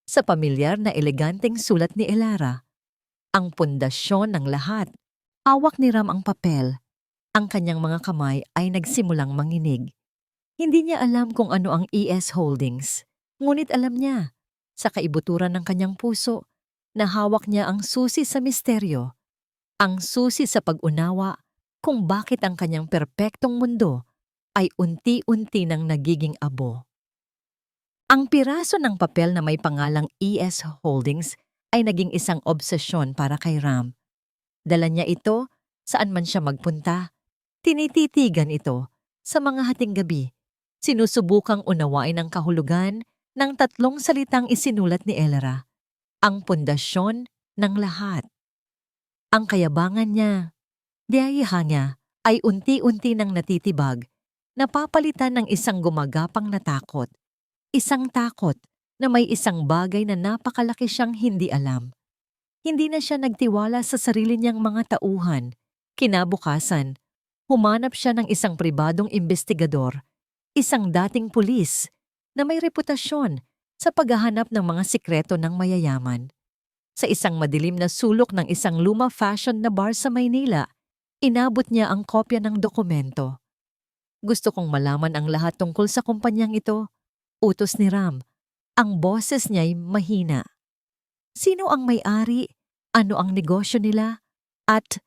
Sa pamilyar na eleganteng sulat ni Elara, ang pundasyon ng lahat. Hawak ni Ram ang papel. Ang kanyang mga kamay ay nagsimulang manginig. Hindi niya alam kung ano ang ES Holdings, ngunit alam niya, sa kaibuturan ng kanyang puso, na hawak niya ang susi sa misteryo, ang susi sa pag-unawa kung bakit ang kanyang perpektong mundo ay unti-unti nang nagiging abo. Ang piraso ng papel na may pangalang ES Holdings ay naging isang obsesyon para kay Ram. Dala niya ito saan man siya magpunta. Tinititigan ito sa mga hating gabi. Sinusubukang unawain ang kahulugan ng 3 salitang isinulat ni Elara. Ang pundasyon ng lahat. Ang kayabangan niya, diyaha niya, ay unti-unti nang natitibag, napapalitan ng isang gumagapang na takot. Isang takot na may isang bagay na napakalaki siyang hindi alam. Hindi na siya nagtiwala sa sarili niyang mga tauhan. Kinabukasan, humanap siya ng isang pribadong investigador, isang dating pulis na may reputasyon sa paghahanap ng mga sikreto ng mayayaman. Sa isang madilim na sulok ng isang luma fashion na bar sa Maynila, inabot niya ang kopya ng dokumento. Gusto kong malaman ang lahat tungkol sa kumpanyang ito, utos ni Ram. Ang boses niya'y mahina. Sino ang may-ari? Ano ang negosyo nila? At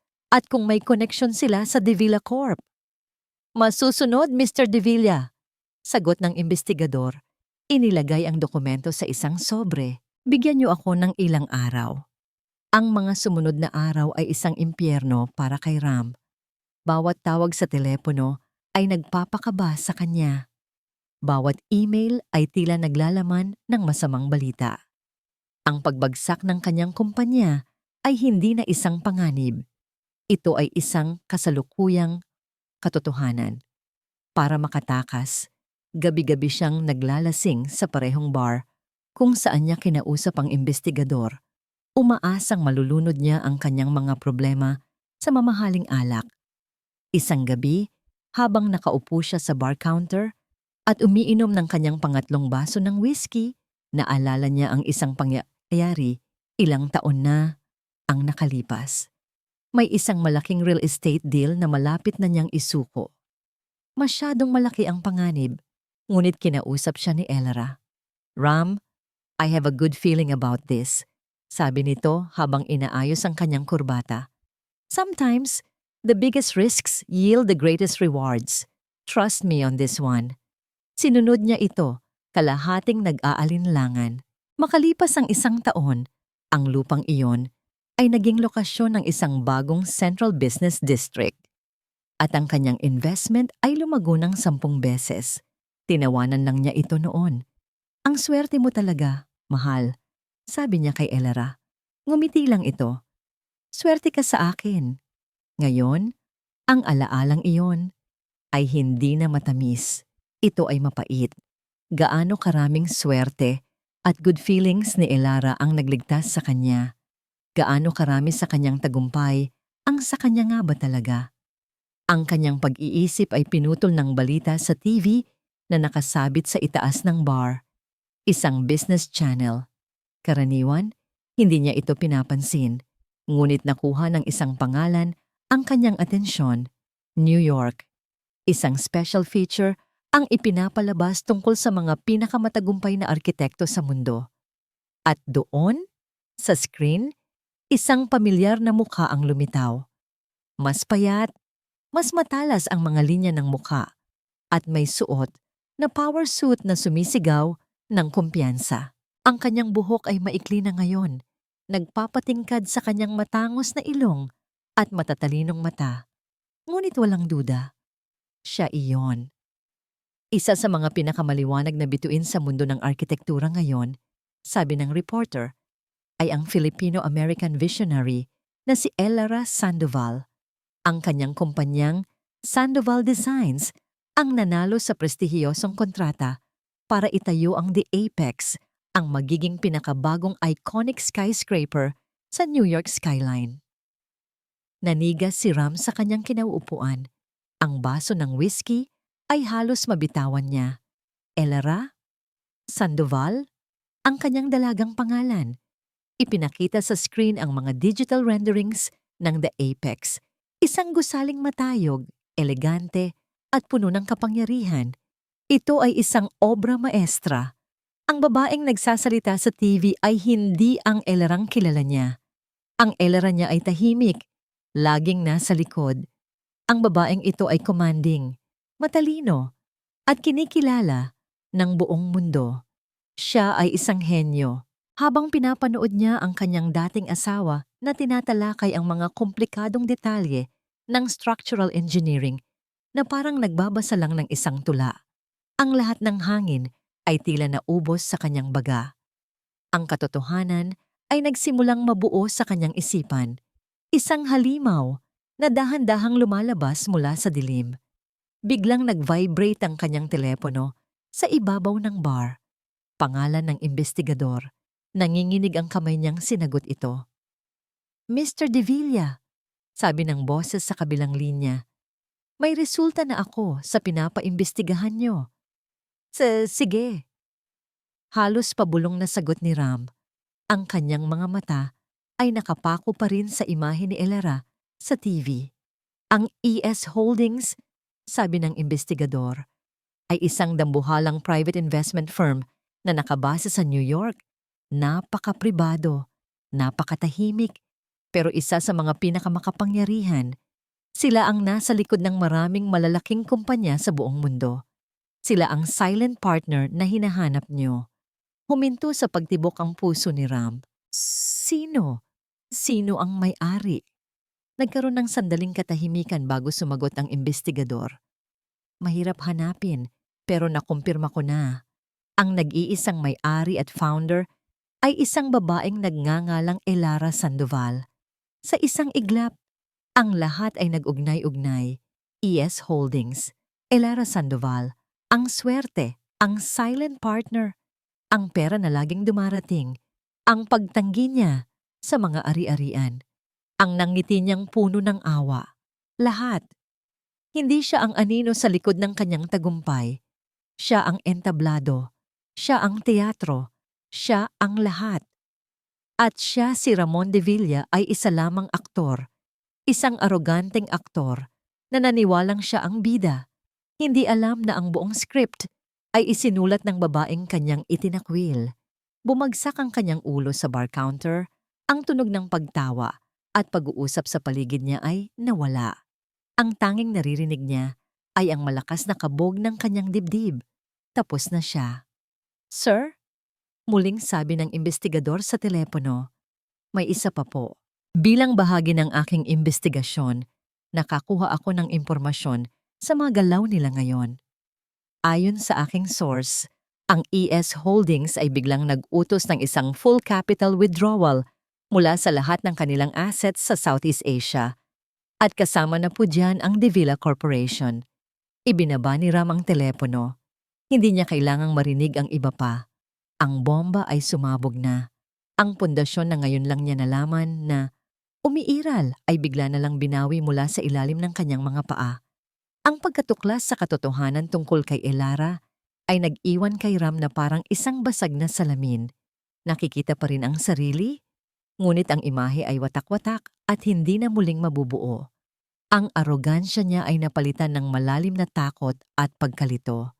kung may connection sila sa De Villa Corp? Masusunod, Mr. De Villa, sagot ng investigador. Inilagay ang dokumento sa isang sobre. Bigyan niyo ako ng ilang araw. Ang mga sumunod na araw ay isang impyerno para kay Ram. Bawat tawag sa telepono ay nagpapakaba sa kanya. Bawat email ay tila naglalaman ng masamang balita. Ang pagbagsak ng kanyang kumpanya ay hindi na isang panganib. Ito ay isang kasalukuyang katotohanan. Para makatakas, gabi-gabi siyang naglalasing sa parehong bar kung saan niya kinausap ang investigador. Umaasang malulunod niya ang kanyang mga problema sa mamahaling alak. Isang gabi, habang nakaupo siya sa bar counter at umiinom ng kanyang pangatlong baso ng whiskey, naalala niya ang isang pangyayari ilang taon na ang nakalipas. May isang malaking real estate deal na malapit na niyang isuko. Masyadong malaki ang panganib, ngunit kinausap siya ni Ellara. "Ram, I have a good feeling about this," sabi nito habang inaayos ang kanyang kurbata. "Sometimes, the biggest risks yield the greatest rewards. Trust me on this one." Sinunod niya ito, kalahating nag-aalinlangan. Makalipas ang isang taon, ang lupang iyon ay naging lokasyon ng isang bagong Central Business District. At ang kanyang investment ay lumago ng 10 beses. Tinawanan lang niya ito noon. "Ang swerte mo talaga, mahal," sabi niya kay Ellara. Ngumiti lang ito. "Swerte ka sa akin." Ngayon, ang alaalang iyon ay hindi na matamis. Ito ay mapait. Gaano karaming swerte at good feelings ni Ellara ang nagligtas sa kanya. Gaano karami sa kanyang tagumpay ang sa kanya nga ba talaga. Ang kanyang pag-iisip ay pinutol ng balita sa TV na nakasabit sa itaas ng bar. Isang business channel. Karaniwan, hindi niya ito pinapansin. Ngunit nakuha ng isang pangalan ang kanyang atensyon. New York. Isang special feature ang ipinapalabas tungkol sa mga pinakamatagumpay na arkitekto sa mundo. At doon, sa screen, isang pamilyar na mukha ang lumitaw. Mas payat, mas matalas ang mga linya ng mukha, at may suot na power suit na sumisigaw ng kumpiyansa. Ang kanyang buhok ay maikli na ngayon, nagpapatingkad sa kanyang matangos na ilong at matatalinong mata. Ngunit walang duda, siya iyon. Isa sa mga pinakamaliwanag na bituin sa mundo ng arkitektura ngayon, sabi ng reporter, ay ang Filipino-American visionary na si Ellara Sandoval. Ang kanyang kumpanyang Sandoval Designs ang nanalo sa prestihiyosong kontrata para itayo ang The Apex, ang magiging pinakabagong iconic skyscraper sa New York skyline. Nanigas si Ram sa kanyang kinauupuan. Ang baso ng whiskey ay halos mabitawan niya. Ellara Sandoval, ang kanyang dalagang pangalan. Ipinakita sa screen ang mga digital renderings ng The Apex. Isang gusaling matayog, elegante, at puno ng kapangyarihan. Ito ay isang obra maestra. Ang babaeng nagsasalita sa TV ay hindi ang Ellarang kilala niya. Ang Ellara niya ay tahimik, laging nasa likod. Ang babaeng ito ay commanding, matalino, at kinikilala ng buong mundo. Siya ay isang henyo. Habang pinapanood niya ang kanyang dating asawa na tinatalakay ang mga komplikadong detalye ng structural engineering na parang nagbabasa lang ng isang tula. Ang lahat ng hangin ay tila naubos sa kanyang baga. Ang katotohanan ay nagsimulang mabuo sa kanyang isipan. Isang halimaw na dahan-dahang lumalabas mula sa dilim. Biglang nag-vibrate ang kanyang telepono sa ibabaw ng bar. Pangalan ng investigador. Nanginginig ang kamay niyang sinagot ito. "Mr. De Villa," sabi ng boses sa kabilang linya. "May resulta na ako sa pinapaimbestigahan niyo." Sige." Halos pabulong na sagot ni Ram. Ang kanyang mga mata ay nakapako pa rin sa imahe ni Ellara sa TV. Ang ES Holdings, sabi ng investigador, ay isang dambuhalang private investment firm na nakabase sa New York. Napaka-pribado, napakatahimik, pero isa sa mga pinakamakapangyarihan. Sila ang nasa likod ng maraming malalaking kumpanya sa buong mundo. Sila ang silent partner na hinahanap niyo. Huminto sa pagtibok ang puso ni Ram. Sino? Sino ang may-ari? Nagkaroon ng sandaling katahimikan bago sumagot ang investigador. Mahirap hanapin, pero nakumpirma ko na. Ang nag-iisang may-ari at founder ay isang babaeng nagngangalang Elara Sandoval. Sa isang iglap, ang lahat ay nag-ugnay-ugnay. ES Holdings, Elara Sandoval, ang swerte, ang silent partner, ang pera na laging dumarating, ang pagtanggi niya sa mga ari-arian, ang nangiti niyang puno ng awa. Lahat. Hindi siya ang anino sa likod ng kanyang tagumpay. Siya ang entablado. Siya ang teatro. Siya ang lahat. At siya si Ramon de Villa ay isa lamang aktor. Isang aroganteng aktor na naniwalang siya ang bida. Hindi alam na ang buong script ay isinulat ng babaeng kanyang itinakwil. Bumagsak ang kanyang ulo sa bar counter, ang tunog ng pagtawa at pag-uusap sa paligid niya ay nawala. Ang tanging naririnig niya ay ang malakas na kabog ng kanyang dibdib. Tapos na siya. "Sir?" Muling sabi ng imbestigador sa telepono. "May isa pa po." Bilang bahagi ng aking imbestigasyon, nakakuha ako ng impormasyon sa mga galaw nila ngayon. Ayon sa aking source, ang ES Holdings ay biglang nag-utos ng isang full capital withdrawal mula sa lahat ng kanilang assets sa Southeast Asia. At kasama na po dyan ang De Villa Corporation. Ibinaba ni Ram ang telepono. Hindi niya kailangang marinig ang iba pa. Ang bomba ay sumabog na. Ang pundasyon na ngayon lang niya nalaman na umiiral ay bigla na lang binawi mula sa ilalim ng kanyang mga paa. Ang pagkatuklas sa katotohanan tungkol kay Elara ay nag-iwan kay Ram na parang isang basag na salamin. Nakikita pa rin ang sarili, ngunit ang imahe ay watak-watak at hindi na muling mabubuo. Ang arogansya niya ay napalitan ng malalim na takot at pagkalito.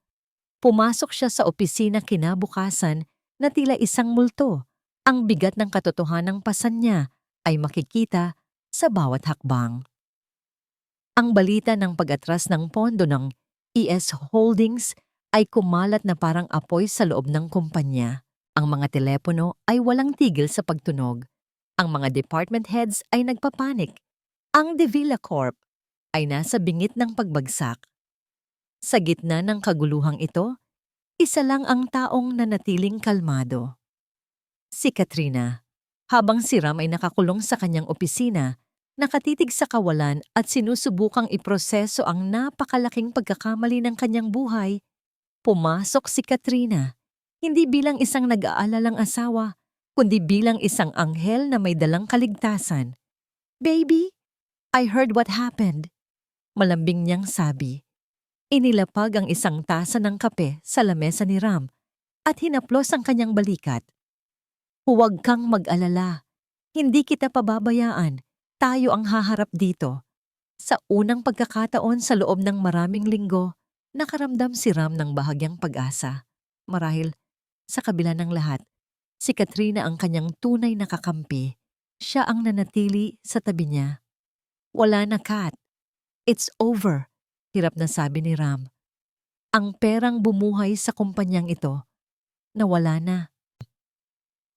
Pumasok siya sa opisina kinabukasan na tila isang multo. Ang bigat ng katotohanang pasan niya ay makikita sa bawat hakbang. Ang balita ng pag-atras ng pondo ng ES Holdings ay kumalat na parang apoy sa loob ng kumpanya. Ang mga telepono ay walang tigil sa pagtunog. Ang mga department heads ay nagpapanik. Ang De Villa Corp ay nasa bingit ng pagbagsak. Sa gitna ng kaguluhang ito, isa lang ang taong nanatiling kalmado. Si Katrina. Habang si Ram ay nakakulong sa kanyang opisina, nakatitig sa kawalan at sinusubukang iproseso ang napakalaking pagkakamali ng kanyang buhay, pumasok si Katrina, hindi bilang isang nag-aalalang asawa, kundi bilang isang anghel na may dalang kaligtasan. "Baby, I heard what happened," malambing niyang sabi. Inilapag ang isang tasa ng kape sa lamesa ni Ram at hinaplos ang kanyang balikat. "Huwag kang mag-alala. Hindi kita pababayaan. Tayo ang haharap dito." Sa unang pagkakataon sa loob ng maraming linggo, nakaramdam si Ram ng bahagyang pag-asa. Marahil, sa kabila ng lahat, si Katrina ang kanyang tunay na kakampi. Siya ang nanatili sa tabi niya. "Wala na, Kat. It's over," hirap na sabi ni Ram. Ang perang bumuhay sa kumpanyang ito, nawala na.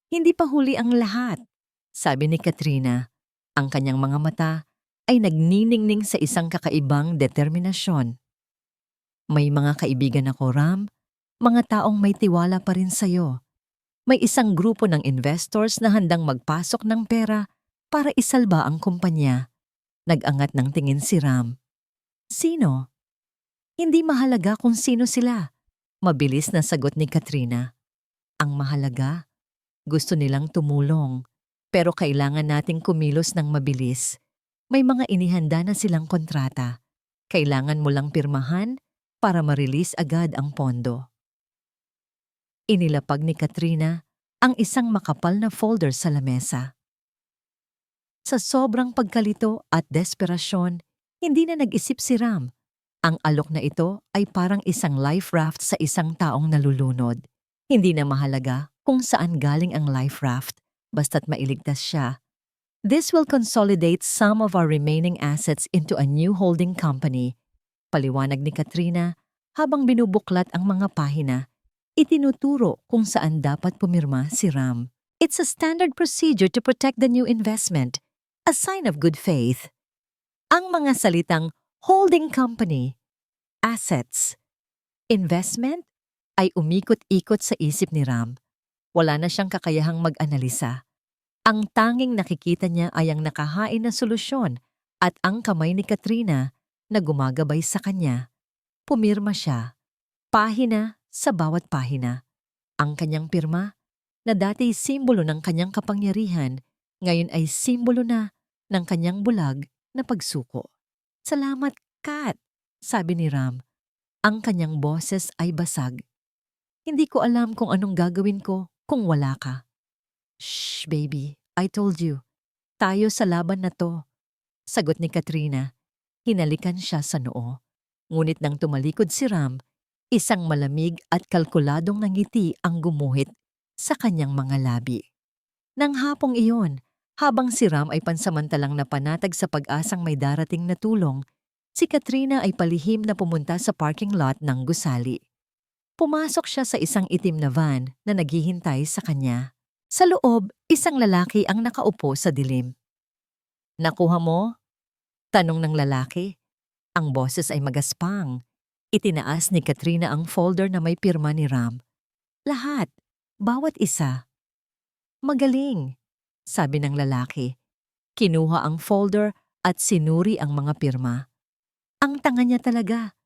"Hindi pa huli ang lahat," sabi ni Katrina. Ang kanyang mga mata ay nagniningning sa isang kakaibang determinasyon. "May mga kaibigan ako, Ram. Mga taong may tiwala pa rin sa'yo. May isang grupo ng investors na handang magpasok ng pera para isalba ang kumpanya." Nag-angat ng tingin si Ram. "Sino?" "Hindi mahalaga kung sino sila," mabilis na sagot ni Katrina. "Ang mahalaga, gusto nilang tumulong, pero kailangan nating kumilos ng mabilis. May mga inihanda na silang kontrata. Kailangan mo lang pirmahan para ma-release agad ang pondo." Inilapag ni Katrina ang isang makapal na folder sa lamesa. Sa sobrang pagkalito at desperasyon, hindi na nag-isip si Ram. Ang alok na ito ay parang isang life raft sa isang taong nalulunod. Hindi na mahalaga kung saan galing ang life raft, basta't mailigtas siya. "This will consolidate some of our remaining assets into a new holding company," paliwanag ni Katrina habang binubuklat ang mga pahina. Itinuturo kung saan dapat pumirma si Ram. "It's a standard procedure to protect the new investment, a sign of good faith." Ang mga salitang holding company, assets. Investment ay umikot-ikot sa isip ni Ram. Wala na siyang kakayahang mag-analisa. Ang tanging nakikita niya ay ang nakahain na solusyon at ang kamay ni Katrina na gumagabay sa kanya. Pumirma siya, pahina sa bawat pahina. Ang kanyang pirma, na dati simbolo ng kanyang kapangyarihan, ngayon ay simbolo na ng kanyang bulag na pagsuko. Salamat, Kat, sabi ni Ram. Ang kanyang boses ay basag. Hindi ko alam kung anong gagawin ko kung wala ka. Shh, baby, I told you. Tayo sa laban na to. Sagot ni Katrina. Hinalikan siya sa noo. Ngunit nang tumalikod si Ram, isang malamig at kalkuladong ngiti ang gumuhit sa kanyang mga labi. Nang hapong iyon, habang si Ram ay pansamantalang napanatag sa pag-asang may darating na tulong, si Katrina ay palihim na pumunta sa parking lot ng gusali. Pumasok siya sa isang itim na van na naghihintay sa kanya. Sa loob, isang lalaki ang nakaupo sa dilim. Nakuha mo? Tanong ng lalaki. Ang boses ay magaspang. Itinaas ni Katrina ang folder na may pirma ni Ram. Lahat, bawat isa. Magaling, sabi ng lalaki. Kinuha ang folder at sinuri ang mga pirma. Ang tanga niya talaga.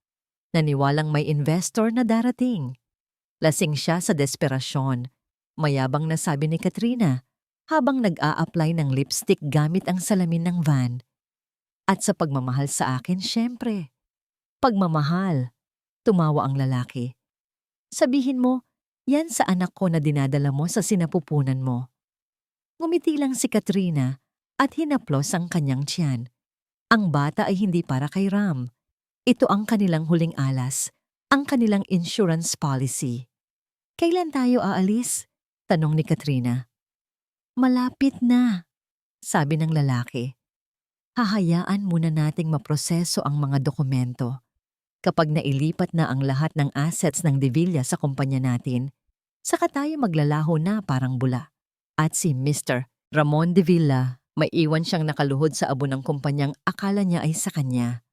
Naniwalang may investor na darating. Lasing siya sa desperasyon. Mayabang na sabi ni Katrina habang nag-a-apply ng lipstick gamit ang salamin ng van. At sa pagmamahal sa akin, syempre. Pagmamahal, tumawa ang lalaki. Sabihin mo, yan sa anak ko na dinadala mo sa sinapupunan mo. Ngumiti lang si Katrina at hinaplos ang kanyang tiyan. Ang bata ay hindi para kay Ram. Ito ang kanilang huling alas, ang kanilang insurance policy. Kailan tayo aalis? Tanong ni Katrina. Malapit na, sabi ng lalaki. Hahayaan muna nating maproseso ang mga dokumento. Kapag nailipat na ang lahat ng assets ng De Villa sa kumpanya natin, saka tayo maglalaho na parang bula. At si Mr. Ramon De Villa, may iwan siyang nakaluhod sa abo ng kumpanyang akala niya ay sa kanya.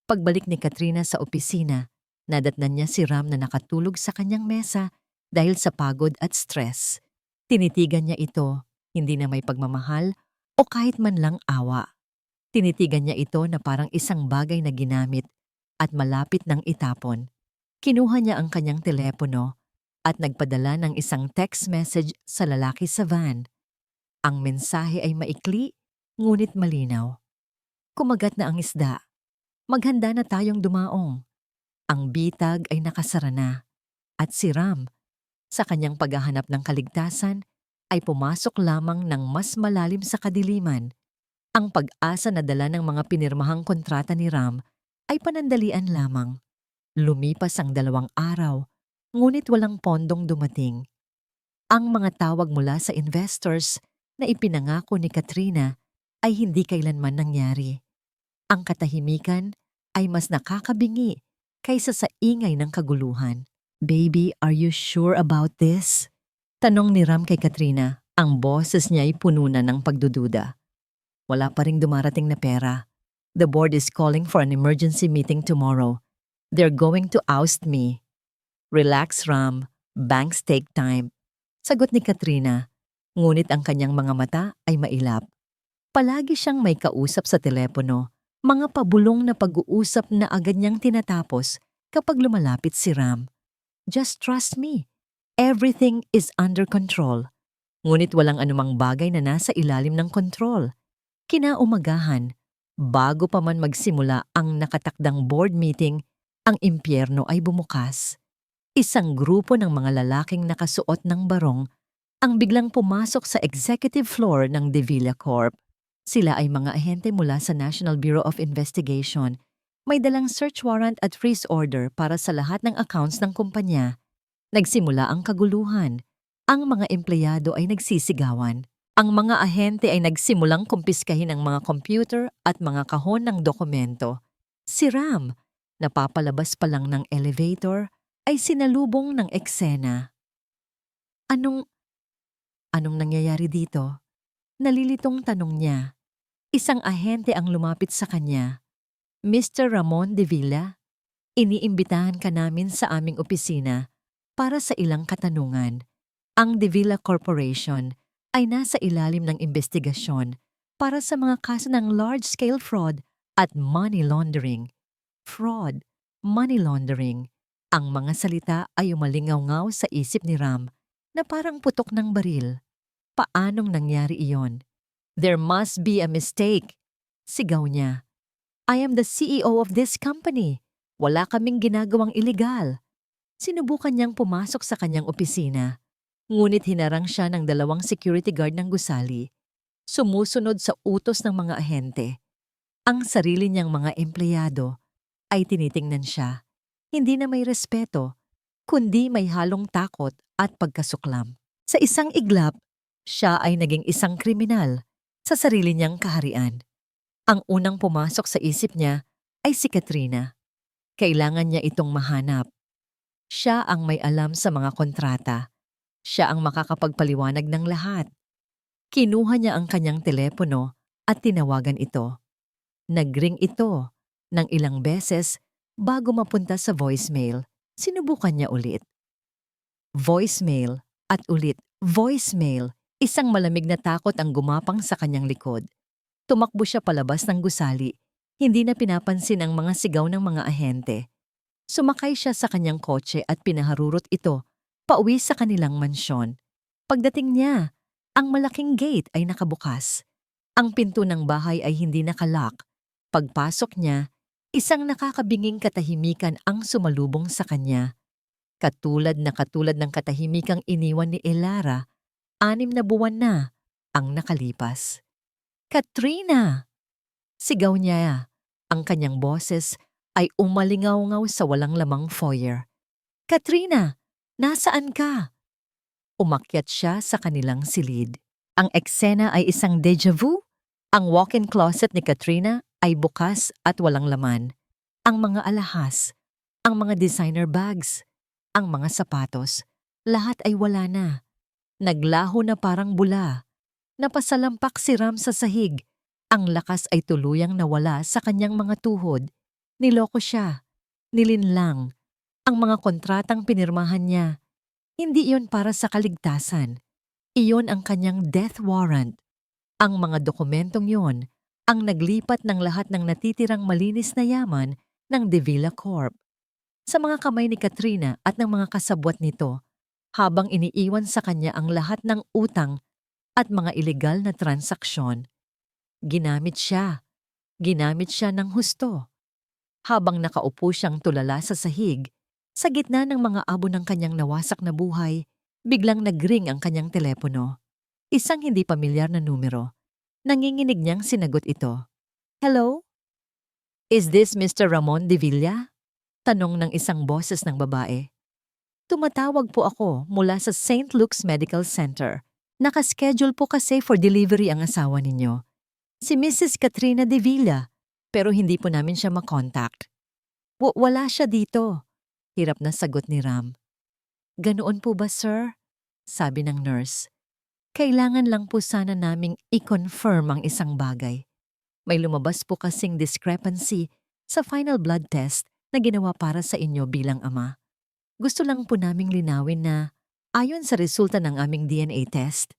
Pagbalik ni Katrina sa opisina, nadatnan niya si Ram na nakatulog sa kanyang mesa dahil sa pagod at stress. Tinitigan niya ito, hindi na may pagmamahal o kahit man lang awa. Tinitigan niya ito na parang isang bagay na ginamit at malapit ng itapon. Kinuha niya ang kanyang telepono at nagpadala ng isang text message sa lalaki sa van. Ang mensahe ay maikli, ngunit malinaw. Kumagat na ang isda. Maghanda na tayong dumaong. Ang bitag ay nakasara na. At si Ram, sa kanyang paghahanap ng kaligtasan, ay pumasok lamang ng mas malalim sa kadiliman. Ang pag-asa na dala ng mga pinirmahang kontrata ni Ram ay panandalian lamang. Lumipas ang 2 araw, ngunit walang pondong dumating. Ang mga tawag mula sa investors na ipinangako ni Katrina ay hindi kailanman nangyari. Ang katahimikan ay mas nakakabingi kaysa sa ingay ng kaguluhan. Baby, are you sure about this? Tanong ni Ram kay Katrina. Ang boses niya ay puno na ng pagdududa. Wala pa ring dumarating na pera. The board is calling for an emergency meeting tomorrow. They're going to oust me. Relax, Ram. Banks take time. Sagot ni Katrina. Ngunit ang kanyang mga mata ay mailap. Palagi siyang may kausap sa telepono. Mga pabulong na pag-uusap na agad niyang tinatapos kapag lumalapit si Ram. Just trust me. Everything is under control. Ngunit walang anumang bagay na nasa ilalim ng kontrol. Kinaumagahan, bago pa man magsimula ang nakatakdang board meeting, ang impyerno ay bumukas. Isang grupo ng mga lalaking nakasuot ng barong ang biglang pumasok sa executive floor ng De Villa Corp. Sila ay mga ahente mula sa National Bureau of Investigation. May dalang search warrant at freeze order para sa lahat ng accounts ng kumpanya. Nagsimula ang kaguluhan. Ang mga empleyado ay nagsisigawan. Ang mga ahente ay nagsimulang kumpiskahin ang mga computer at mga kahon ng dokumento. Si Ram, napapalabas pa lang ng elevator, ay sinalubong ng eksena. Anong nangyayari dito? Nalilitong tanong niya. Isang ahente ang lumapit sa kanya. Mr. Ramon De Villa? Iniimbitahan ka namin sa aming opisina para sa ilang katanungan. Ang Devilla Corporation ay nasa ilalim ng investigasyon para sa mga kaso ng large-scale fraud at money laundering. Fraud, money laundering. Ang mga salita ay umalingaw-ngaw sa isip ni Ram na parang putok ng baril. Paanong nangyari iyon? There must be a mistake. Sigaw niya. I am the CEO of this company. Wala kaming ginagawang iligal. Sinubukan niyang pumasok sa kanyang opisina. Ngunit hinarang siya ng 2 security guard ng gusali. Sumusunod sa utos ng mga ahente. Ang sarili niyang mga empleyado ay tinitingnan siya. Hindi na may respeto, kundi may halong takot at pagkasuklam. Sa isang iglap, siya ay naging isang kriminal sa sarili niyang kaharian. Ang unang pumasok sa isip niya ay si Katrina. Kailangan niya itong mahanap. Siya ang may alam sa mga kontrata. Siya ang makakapagpaliwanag ng lahat. Kinuha niya ang kanyang telepono at tinawagan ito. Nagring ito ng ilang beses bago mapunta sa voicemail. Sinubukan niya ulit. Voicemail at ulit voicemail. Isang malamig na takot ang gumapang sa kanyang likod. Tumakbo siya palabas ng gusali. Hindi na pinapansin ang mga sigaw ng mga ahente. Sumakay siya sa kanyang kotse at pinaharurot ito pauwi sa kanilang mansyon. Pagdating niya, ang malaking gate ay nakabukas. Ang pinto ng bahay ay hindi nakalock. Pagpasok niya, isang nakakabinging katahimikan ang sumalubong sa kanya. Katulad ng katahimikang iniwan ni Elara, 6 na buwan na ang nakalipas. Katrina! Sigaw niya. Ang kanyang boses ay umalingaw-ngaw sa walang lamang foyer. Katrina! Nasaan ka? Umakyat siya sa kanilang silid. Ang eksena ay isang déjà vu. Ang walk-in closet ni Katrina ay bukas at walang laman. Ang mga alahas, ang mga designer bags, ang mga sapatos, lahat ay wala na. Naglaho na parang bula. Napasalampak si Ram sa sahig. Ang lakas ay tuluyang nawala sa kanyang mga tuhod. Niloko siya. Nilinlang. Ang mga kontratang pinirmahan niya. Hindi iyon para sa kaligtasan. Iyon ang kanyang death warrant. Ang mga dokumentong yon ang naglipat ng lahat ng natitirang malinis na yaman ng Devilla Corp. Sa mga kamay ni Katrina at ng mga kasabwat nito, habang iniiwan sa kanya ang lahat ng utang at mga ilegal na transaksyon. Ginamit siya. Ginamit siya ng husto. Habang nakaupo siyang tulala sa sahig, sa gitna ng mga abo ng kanyang nawasak na buhay, biglang nagring ang kanyang telepono. Isang hindi pamilyar na numero. Nanginginig niyang sinagot ito. Hello? Is this Mr. Ramon Devilla? Tanong ng isang boses ng babae. Tumatawag po ako mula sa St. Luke's Medical Center. Nakaschedule po kasi for delivery ang asawa ninyo. Si Mrs. Katrina Devilla, pero hindi po namin siya makontakt. Wala siya dito. Hirap na sagot ni Ram. Ganoon po ba, sir? Sabi ng nurse. Kailangan lang po sana naming i-confirm ang isang bagay. May lumabas po kasing discrepancy sa final blood test na ginawa para sa inyo bilang ama. Gusto lang po naming linawin na ayon sa resulta ng aming DNA test.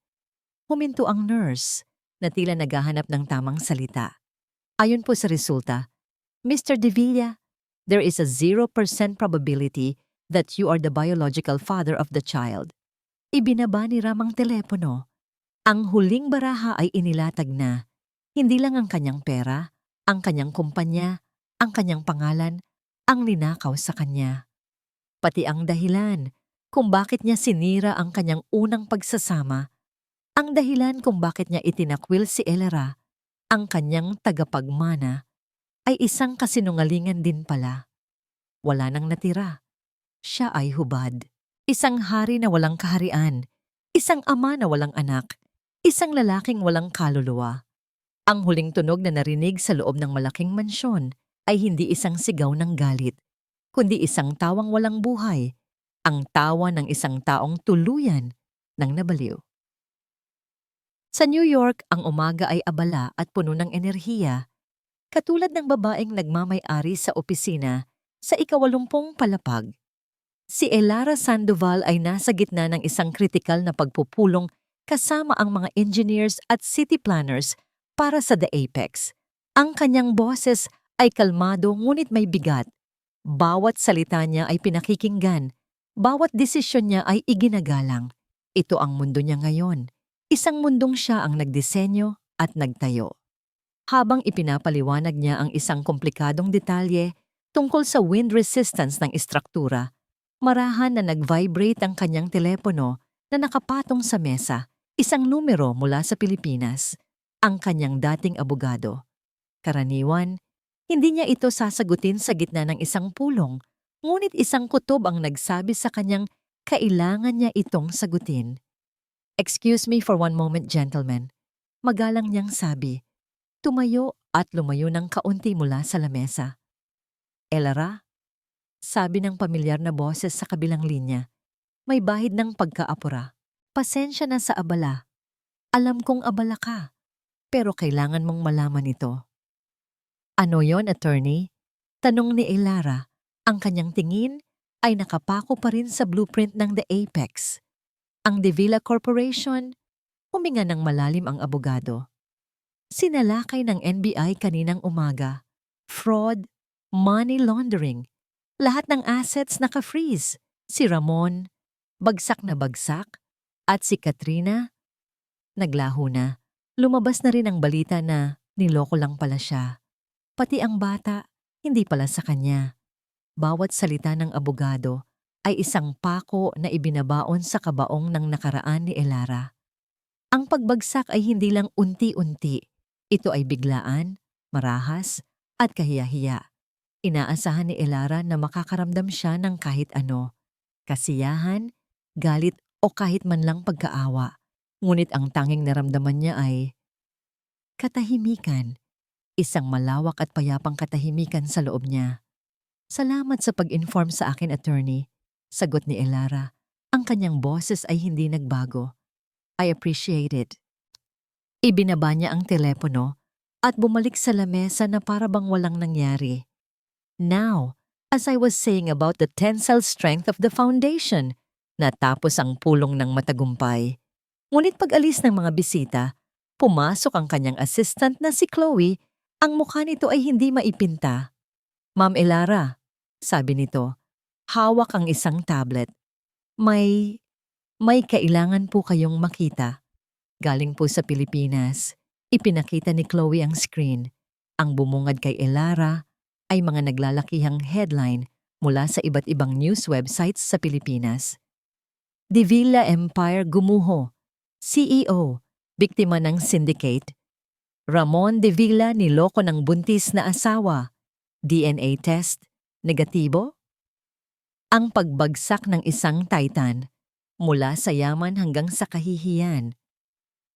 Huminto ang nurse na tila naghahanap ng tamang salita. Ayon po sa resulta, Mr. Devilla, there is a 0% probability that you are the biological father of the child. Ibinaba ni Ram ang telepono. Ang huling baraha ay inilatag na hindi lang ang kanyang pera, ang kanyang kumpanya, ang kanyang pangalan, ang ninakaw sa kanya. Pati ang dahilan kung bakit niya sinira ang kanyang unang pagsasama, ang dahilan kung bakit niya itinakwil si Elara, ang kanyang tagapagmana, ay isang kasinungalingan din pala. Wala nang natira. Siya ay hubad. Isang hari na walang kaharian. Isang ama na walang anak. Isang lalaking walang kaluluwa. Ang huling tunog na narinig sa loob ng malaking mansyon ay hindi isang sigaw ng galit, kundi isang tawang walang buhay, ang tawa ng isang taong tuluyan ng nabaliw. Sa New York, ang umaga ay abala at puno ng enerhiya. Katulad ng babaeng nagmamay-ari sa opisina Sa 80 palapag, si Elara Sandoval ay nasa gitna ng isang kritikal na pagpupulong kasama ang mga engineers at city planners para sa The Apex. Ang kanyang boses ay kalmado ngunit may bigat. Bawat salita niya ay pinakikinggan. Bawat desisyon niya ay iginagalang. Ito ang mundo niya ngayon. Isang mundong siya ang nagdisenyo at nagtayo. Habang ipinapaliwanag niya ang isang komplikadong detalye tungkol sa wind resistance ng istruktura, marahan na nag-vibrate ang kanyang telepono na nakapatong sa mesa, isang numero mula sa Pilipinas, ang kanyang dating abogado. Karaniwan, hindi niya ito sasagutin sa gitna ng isang pulong, ngunit isang kutob ang nagsabi sa kanyang kailangan niya itong sagutin. "Excuse me for one moment, gentlemen." Magalang niyang sabi. Tumayo at lumayo ng kaunti mula sa lamesa. "Elara?" Sabi ng pamilyar na boses sa kabilang linya. May bahid ng pagkaapura. "Pasensya na sa abala. Alam kong abala ka, pero kailangan mong malaman ito." "Ano yon, attorney?" Tanong ni Elara. Ang kanyang tingin ay nakapako pa rin sa blueprint ng The Apex. Ang De Villa Corporation, huminga ng malalim ang abogado. Sinalakay ng NBI kaninang umaga. Fraud, money laundering, lahat ng assets naka-freeze. Si Ramon, bagsak na bagsak, at si Katrina, naglaho na. Lumabas na rin ang balita na niloko lang pala siya. Pati ang bata, hindi pala sa kanya. Bawat salita ng abogado ay isang pako na ibinabaon sa kabaong ng nakaraan ni Elara. Ang pagbagsak ay hindi lang unti-unti. Ito ay biglaan, marahas, at kahiya-hiya. Inaasahan ni Elara na makakaramdam siya ng kahit ano, kasiyahan, galit o kahit man lang pagkaawa. Ngunit ang tanging naramdaman niya ay katahimikan, isang malawak at payapang katahimikan sa loob niya. "Salamat sa pag-inform sa akin, attorney," sagot ni Elara. Ang kanyang boses ay hindi nagbago. "I appreciate it." Ibinaba niya ang telepono at bumalik sa lamesa na para bang walang nangyari. "Now, as I was saying about the tensile strength of the foundation," natapos ang pulong ng matagumpay. Ngunit pag-alis ng mga bisita, pumasok ang kanyang assistant na si Chloe. Ang mukha nito ay hindi maipinta. "Ma'am Elara," sabi nito, hawak ang isang tablet. May kailangan po kayong makita." Galing po sa Pilipinas. Ipinakita ni Chloe ang screen. Ang bumungad kay Elara ay mga naglalakihang headline mula sa iba't ibang news websites sa Pilipinas. De Villa Empire gumuho. CEO, biktima ng syndicate. Ramon De Villa niloko ng buntis na asawa. DNA test, negatibo? Ang pagbagsak ng isang titan, mula sa yaman hanggang sa kahihiyan.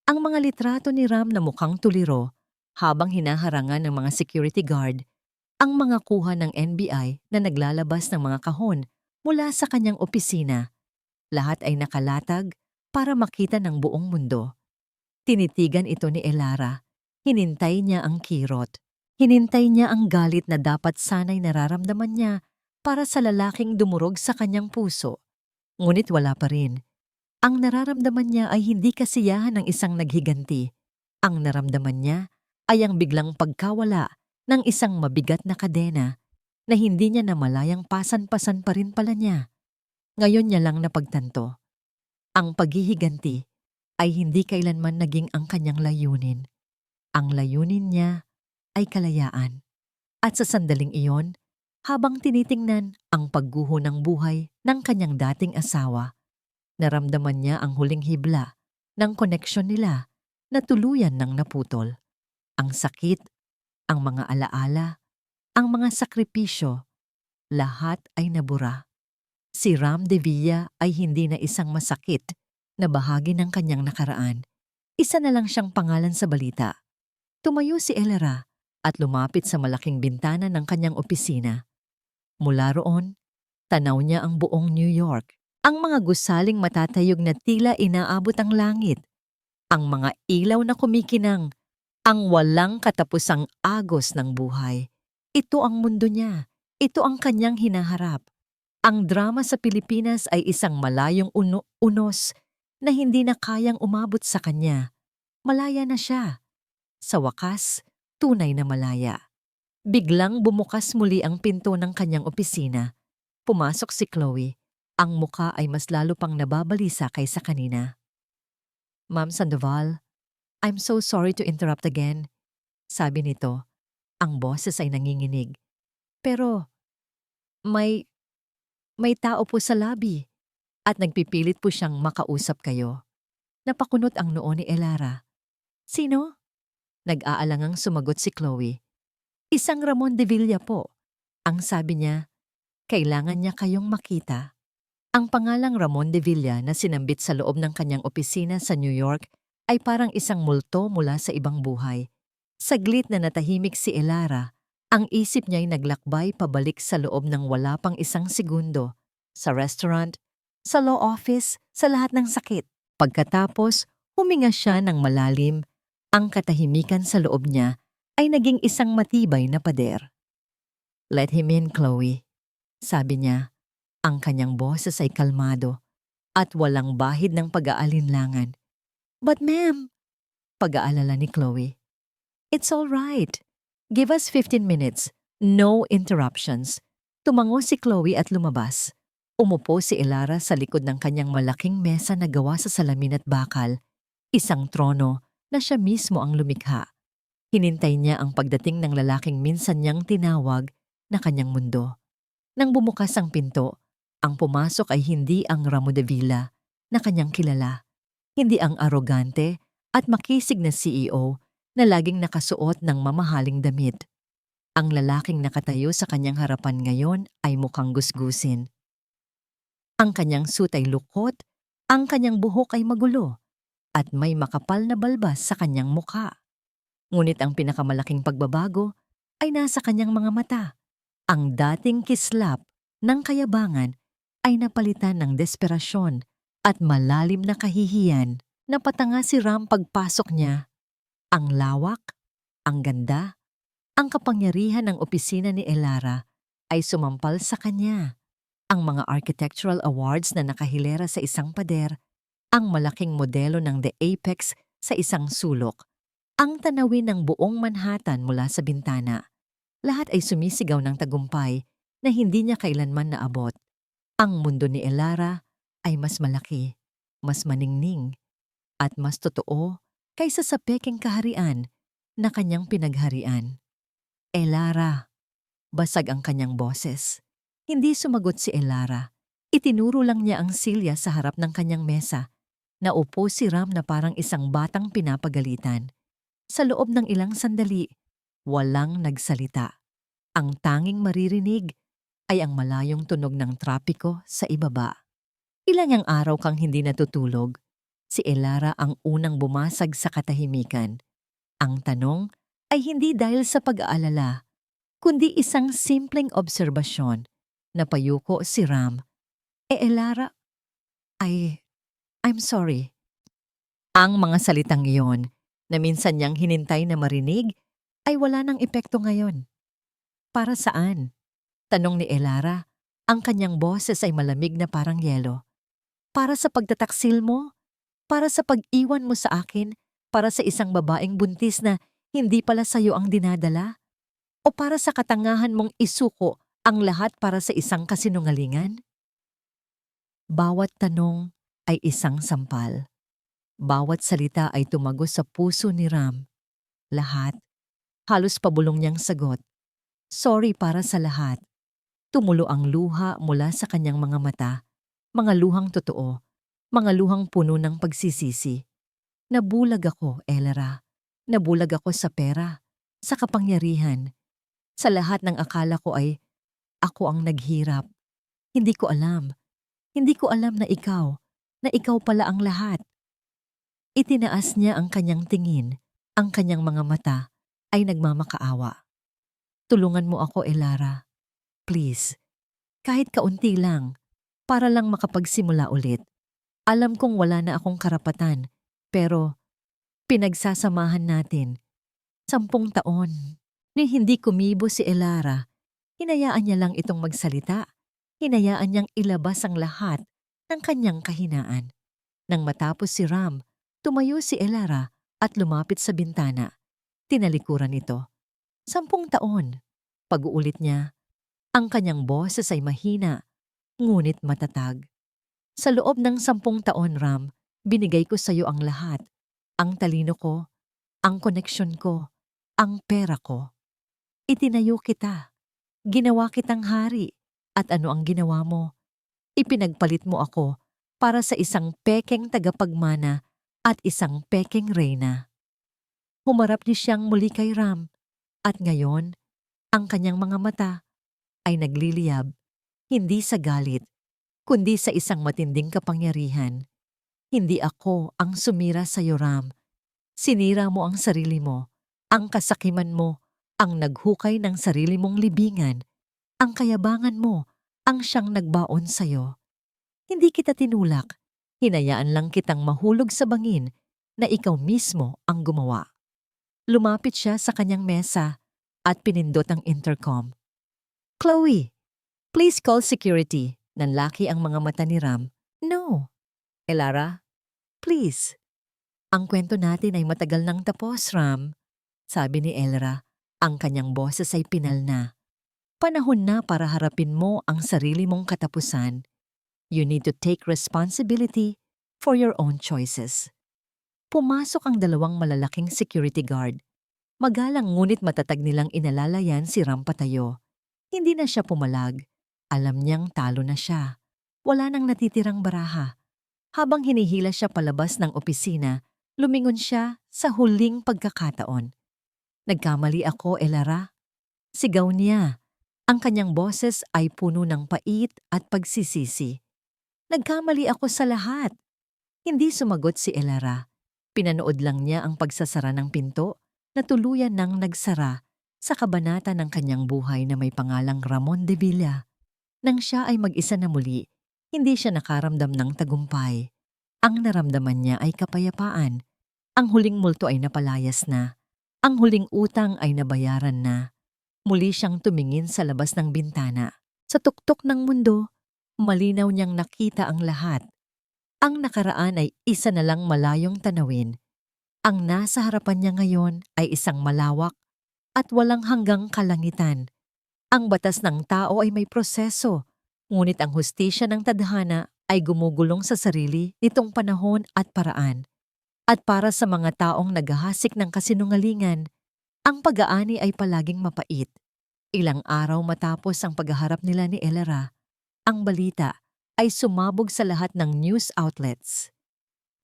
Ang mga litrato ni Ram na mukhang tuliro habang hinaharangan ng mga security guard, ang mga kuha ng NBI na naglalabas ng mga kahon mula sa kanyang opisina. Lahat ay nakalatag para makita ng buong mundo. Tinitigan ito ni Elara. Hinintay niya ang kirot. Hinintay niya ang galit na dapat sana'y nararamdaman niya para sa lalaking dumurog sa kanyang puso. Ngunit wala pa rin. Ang nararamdaman niya ay hindi kasiyahan ng isang naghiganti. Ang naramdaman niya ay ang biglang pagkawala ng isang mabigat na kadena na hindi niya namalayang pasan-pasan pa rin pala niya. Ngayon niya lang napagtanto. Ang paghihiganti ay hindi kailanman naging ang kanyang layunin. Ang layunin niya ay kalayaan. At sa sandaling iyon, habang tinitingnan ang pagguho ng buhay ng kanyang dating asawa, naramdaman niya ang huling hibla ng koneksyon nila na tuluyan ng naputol. Ang sakit, ang mga alaala, ang mga sakripisyo, lahat ay nabura. Si Ram De Villa ay hindi na isang masakit na bahagi ng kanyang nakaraan. Isa na lang siyang pangalan sa balita. Tumayo si Elara at lumapit sa malaking bintana ng kanyang opisina. Mula roon, tanaw niya ang buong New York. Ang mga gusaling matatayog na tila inaabot ang langit. Ang mga ilaw na kumikinang. Ang walang katapusang agos ng buhay. Ito ang mundo niya. Ito ang kanyang hinaharap. Ang drama sa Pilipinas ay isang malayong unos na hindi na kayang umabot sa kanya. Malaya na siya. Sa wakas, tunay na malaya. Biglang bumukas muli ang pinto ng kanyang opisina. Pumasok si Chloe. Ang muka ay mas lalo pang nababalisa kaysa kanina. Ma'am Sandoval, I'm so sorry to interrupt again. Sabi nito, ang boses ay nanginginig. Pero may tao po sa lobby at nagpipilit po siyang makausap kayo. Napakunot ang noo ni Elara. Sino? Nag-aalangang sumagot si Chloe. Isang Ramon de Villa po. Ang sabi niya, kailangan niya kayong makita. Ang pangalang Ramon de Villa na sinambit sa loob ng kanyang opisina sa New York ay parang isang multo mula sa ibang buhay. Saglit na natahimik si Elara, ang isip niya'y naglakbay pabalik sa loob ng wala pang isang segundo. Sa restaurant, sa law office, sa lahat ng sakit. Pagkatapos, huminga siya ng malalim. Ang katahimikan sa loob niya ay naging isang matibay na pader. Let him in, Chloe. Sabi niya, ang kanyang boses ay kalmado at walang bahid ng pag-aalinlangan. But ma'am, pag-aalala ni Chloe. It's all right. Give us 15 minutes. No interruptions. Tumango si Chloe at lumabas. Umupo si Elara sa likod ng kanyang malaking mesa na gawa sa salamin at bakal. Isang trono na siya mismo ang lumikha. Hinintay niya ang pagdating ng lalaking minsan niyang tinawag na kanyang mundo. Nang bumukas ang pinto, ang pumasok ay hindi ang Ramo de Villa na kanyang kilala. Hindi ang arogante at makisig na CEO na laging nakasuot ng mamahaling damit. Ang lalaking nakatayo sa kanyang harapan ngayon ay mukhang gusgusin. Ang kanyang suit ay lukot, ang kanyang buhok ay magulo, at may makapal na balbas sa kanyang mukha. Ngunit ang pinakamalaking pagbabago ay nasa kanyang mga mata. Ang dating kislap ng kayabangan ay napalitan ng desperasyon at malalim na kahihiyan. Napatanga si Ram pagpasok niya. Ang lawak, ang ganda, ang kapangyarihan ng opisina ni Elara ay sumampal sa kanya. Ang mga architectural awards na nakahilera sa isang pader, ang malaking modelo ng The Apex sa isang sulok, ang tanawin ng buong Manhattan mula sa bintana. Lahat ay sumisigaw ng tagumpay na hindi niya kailanman naabot. Ang mundo ni Elara ay mas malaki, mas maningning, at mas totoo kaysa sa peking kaharian na kanyang pinagharian. Elara, basag ang kanyang boses. Hindi sumagot si Elara. Itinuro lang niya ang silya sa harap ng kanyang mesa. Naupo si Ram na parang isang batang pinapagalitan. Sa loob ng ilang sandali, walang nagsalita. Ang tanging maririnig ay ang malayong tunog ng trapiko sa ibaba. Ilang araw kang hindi natutulog, si Elara ang unang bumasag sa katahimikan. Ang tanong ay hindi dahil sa pag-aalala, kundi isang simpleng obserbasyon. Napayuko si Ram. Elara, I'm sorry. Ang mga salitang iyon na minsan niyang hinintay na marinig ay wala ng epekto ngayon. Para saan? Tanong ni Elara. Ang kanyang boses ay malamig na parang yelo. Para sa pagtataksil mo? Para sa pag-iwan mo sa akin? Para sa isang babaeng buntis na hindi pala sa'yo ang dinadala? O para sa katangahan mong isuko ang lahat para sa isang kasinungalingan? Bawat tanong ay isang sampal. Bawat salita ay tumagos sa puso ni Ram. Lahat. Halos pabulong niyang sagot. Sorry para sa lahat. Tumulo ang luha mula sa kanyang mga mata. Mga luhang totoo. Mga luhang puno ng pagsisisi. Nabulag ako, Elara. Nabulag ako sa pera. Sa kapangyarihan. Sa lahat ng akala ko ay ako ang naghirap. Hindi ko alam. Hindi ko alam na ikaw pala ang lahat. Itinaas niya ang kanyang tingin. Ang kanyang mga mata ay nagmamakaawa. Tulungan mo ako, Elara. Please. Kahit kaunti lang. Para lang makapagsimula ulit. Alam kong wala na akong karapatan. Pero pinagsasamahan natin. 10 taon. Ni hindi kumibo si Elara. Hinayaan niya lang itong magsalita. Hinayaan niyang ilabas ang lahat ng kanyang kahinaan. Nang matapos si Ram, tumayo si Elara at lumapit sa bintana. Tinalikuran ito. 10 taon. Pag-uulit niya, ang kanyang boses ay mahina, ngunit matatag. Sa loob ng 10 taon, Ram, binigay ko sa iyo ang lahat. Ang talino ko, ang koneksyon ko, ang pera ko. Itinayo kita. Ginawa kitang hari. At ano ang ginawa mo? Ipinagpalit mo ako para sa isang pekeng tagapagmana at isang pekeng reyna. Humarap niya siyang muli kay Ram. At ngayon, ang kanyang mga mata ay nagliliyab, hindi sa galit, kundi sa isang matinding kapangyarihan. Hindi ako ang sumira sa iyo, Ram. Sinira mo ang sarili mo, ang kasakiman mo, ang naghukay ng sarili mong libingan, ang kayabangan mo, ang siyang nagbaon sa iyo. Hindi kita tinulak, hinayaan lang kitang mahulog sa bangin na ikaw mismo ang gumawa. Lumapit siya sa kanyang mesa at pinindot ang intercom. Chloe, please call security. Nanlaki ang mga mata ni Ram. No. Elara, please. Ang kwento natin ay matagal nang tapos, Ram. Sabi ni Elara, ang kanyang boses ay pinal na. Panahon na para harapin mo ang sarili mong katapusan. You need to take responsibility for your own choices. Pumasok ang 2 malalaking security guard. Magalang ngunit matatag nilang inalalayan si Ram patayo. Hindi na siya pumalag. Alam niyang talo na siya. Wala nang natitirang baraha. Habang hinihila siya palabas ng opisina, lumingon siya sa huling pagkakataon. Nagkamali ako, Elara. Sigaw niya. Ang kanyang boses ay puno ng pait at pagsisisi. Nagkamali ako sa lahat. Hindi sumagot si Elara. Pinanood lang niya ang pagsasara ng pinto na tuluyan nang nagsara sa kabanata ng kanyang buhay na may pangalang Ramon de Villa. Nang siya ay mag-isa na muli, hindi siya nakaramdam ng tagumpay. Ang naramdaman niya ay kapayapaan. Ang huling multo ay napalayas na. Ang huling utang ay nabayaran na. Muli siyang tumingin sa labas ng bintana. Sa tuktok ng mundo, malinaw niyang nakita ang lahat. Ang nakaraan ay isa na lang malayong tanawin. Ang nasa harapan niya ngayon ay isang malawak at walang hanggang kalangitan. Ang batas ng tao ay may proseso, ngunit ang hustisya ng tadhana ay gumugulong sa sarili nitong panahon at paraan. At para sa mga taong naghahasik ng kasinungalingan, ang pag-aani ay palaging mapait. Ilang araw matapos ang paghaharap nila ni Elara, ang balita ay sumabog sa lahat ng news outlets.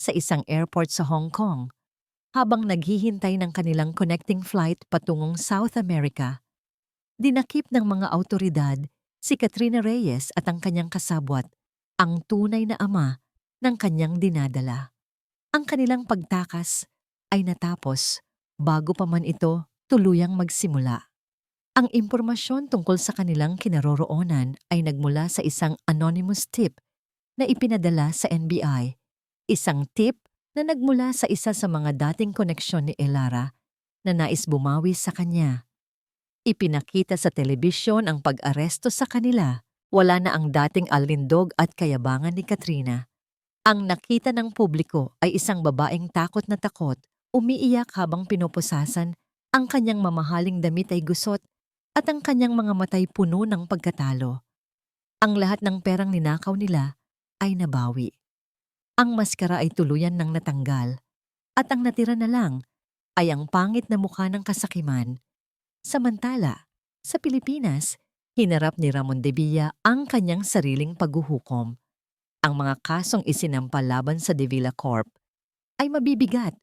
Sa isang airport sa Hong Kong, habang naghihintay ng kanilang connecting flight patungong South America, dinakip ng mga awtoridad si Katrina Reyes at ang kanyang kasabwat, ang tunay na ama ng kanyang dinadala. Ang kanilang pagtakas ay natapos bago pa man ito tuluyang magsimula. Ang impormasyon tungkol sa kanilang kinaroroonan ay nagmula sa isang anonymous tip na ipinadala sa NBI. Isang tip na nagmula sa isa sa mga dating koneksyon ni Elara na nais bumawi sa kanya. Ipinakita sa telebisyon ang pag-aresto sa kanila. Wala na ang dating alindog at kayabangan ni Katrina. Ang nakita ng publiko ay isang babaeng takot na takot, umiiyak habang pinupusasan, ang kanyang mamahaling damit ay gusot at ang kanyang mga matay puno ng pagkatalo. Ang lahat ng perang ninakaw nila ay nabawi. Ang maskara ay tuluyan ng natanggal at ang natira na lang ay ang pangit na mukha ng kasakiman. Samantala, sa Pilipinas, hinarap ni Ramon de Villa ang kanyang sariling paghuhukom. Ang mga kasong isinampa laban sa De Villa Corp ay mabibigat.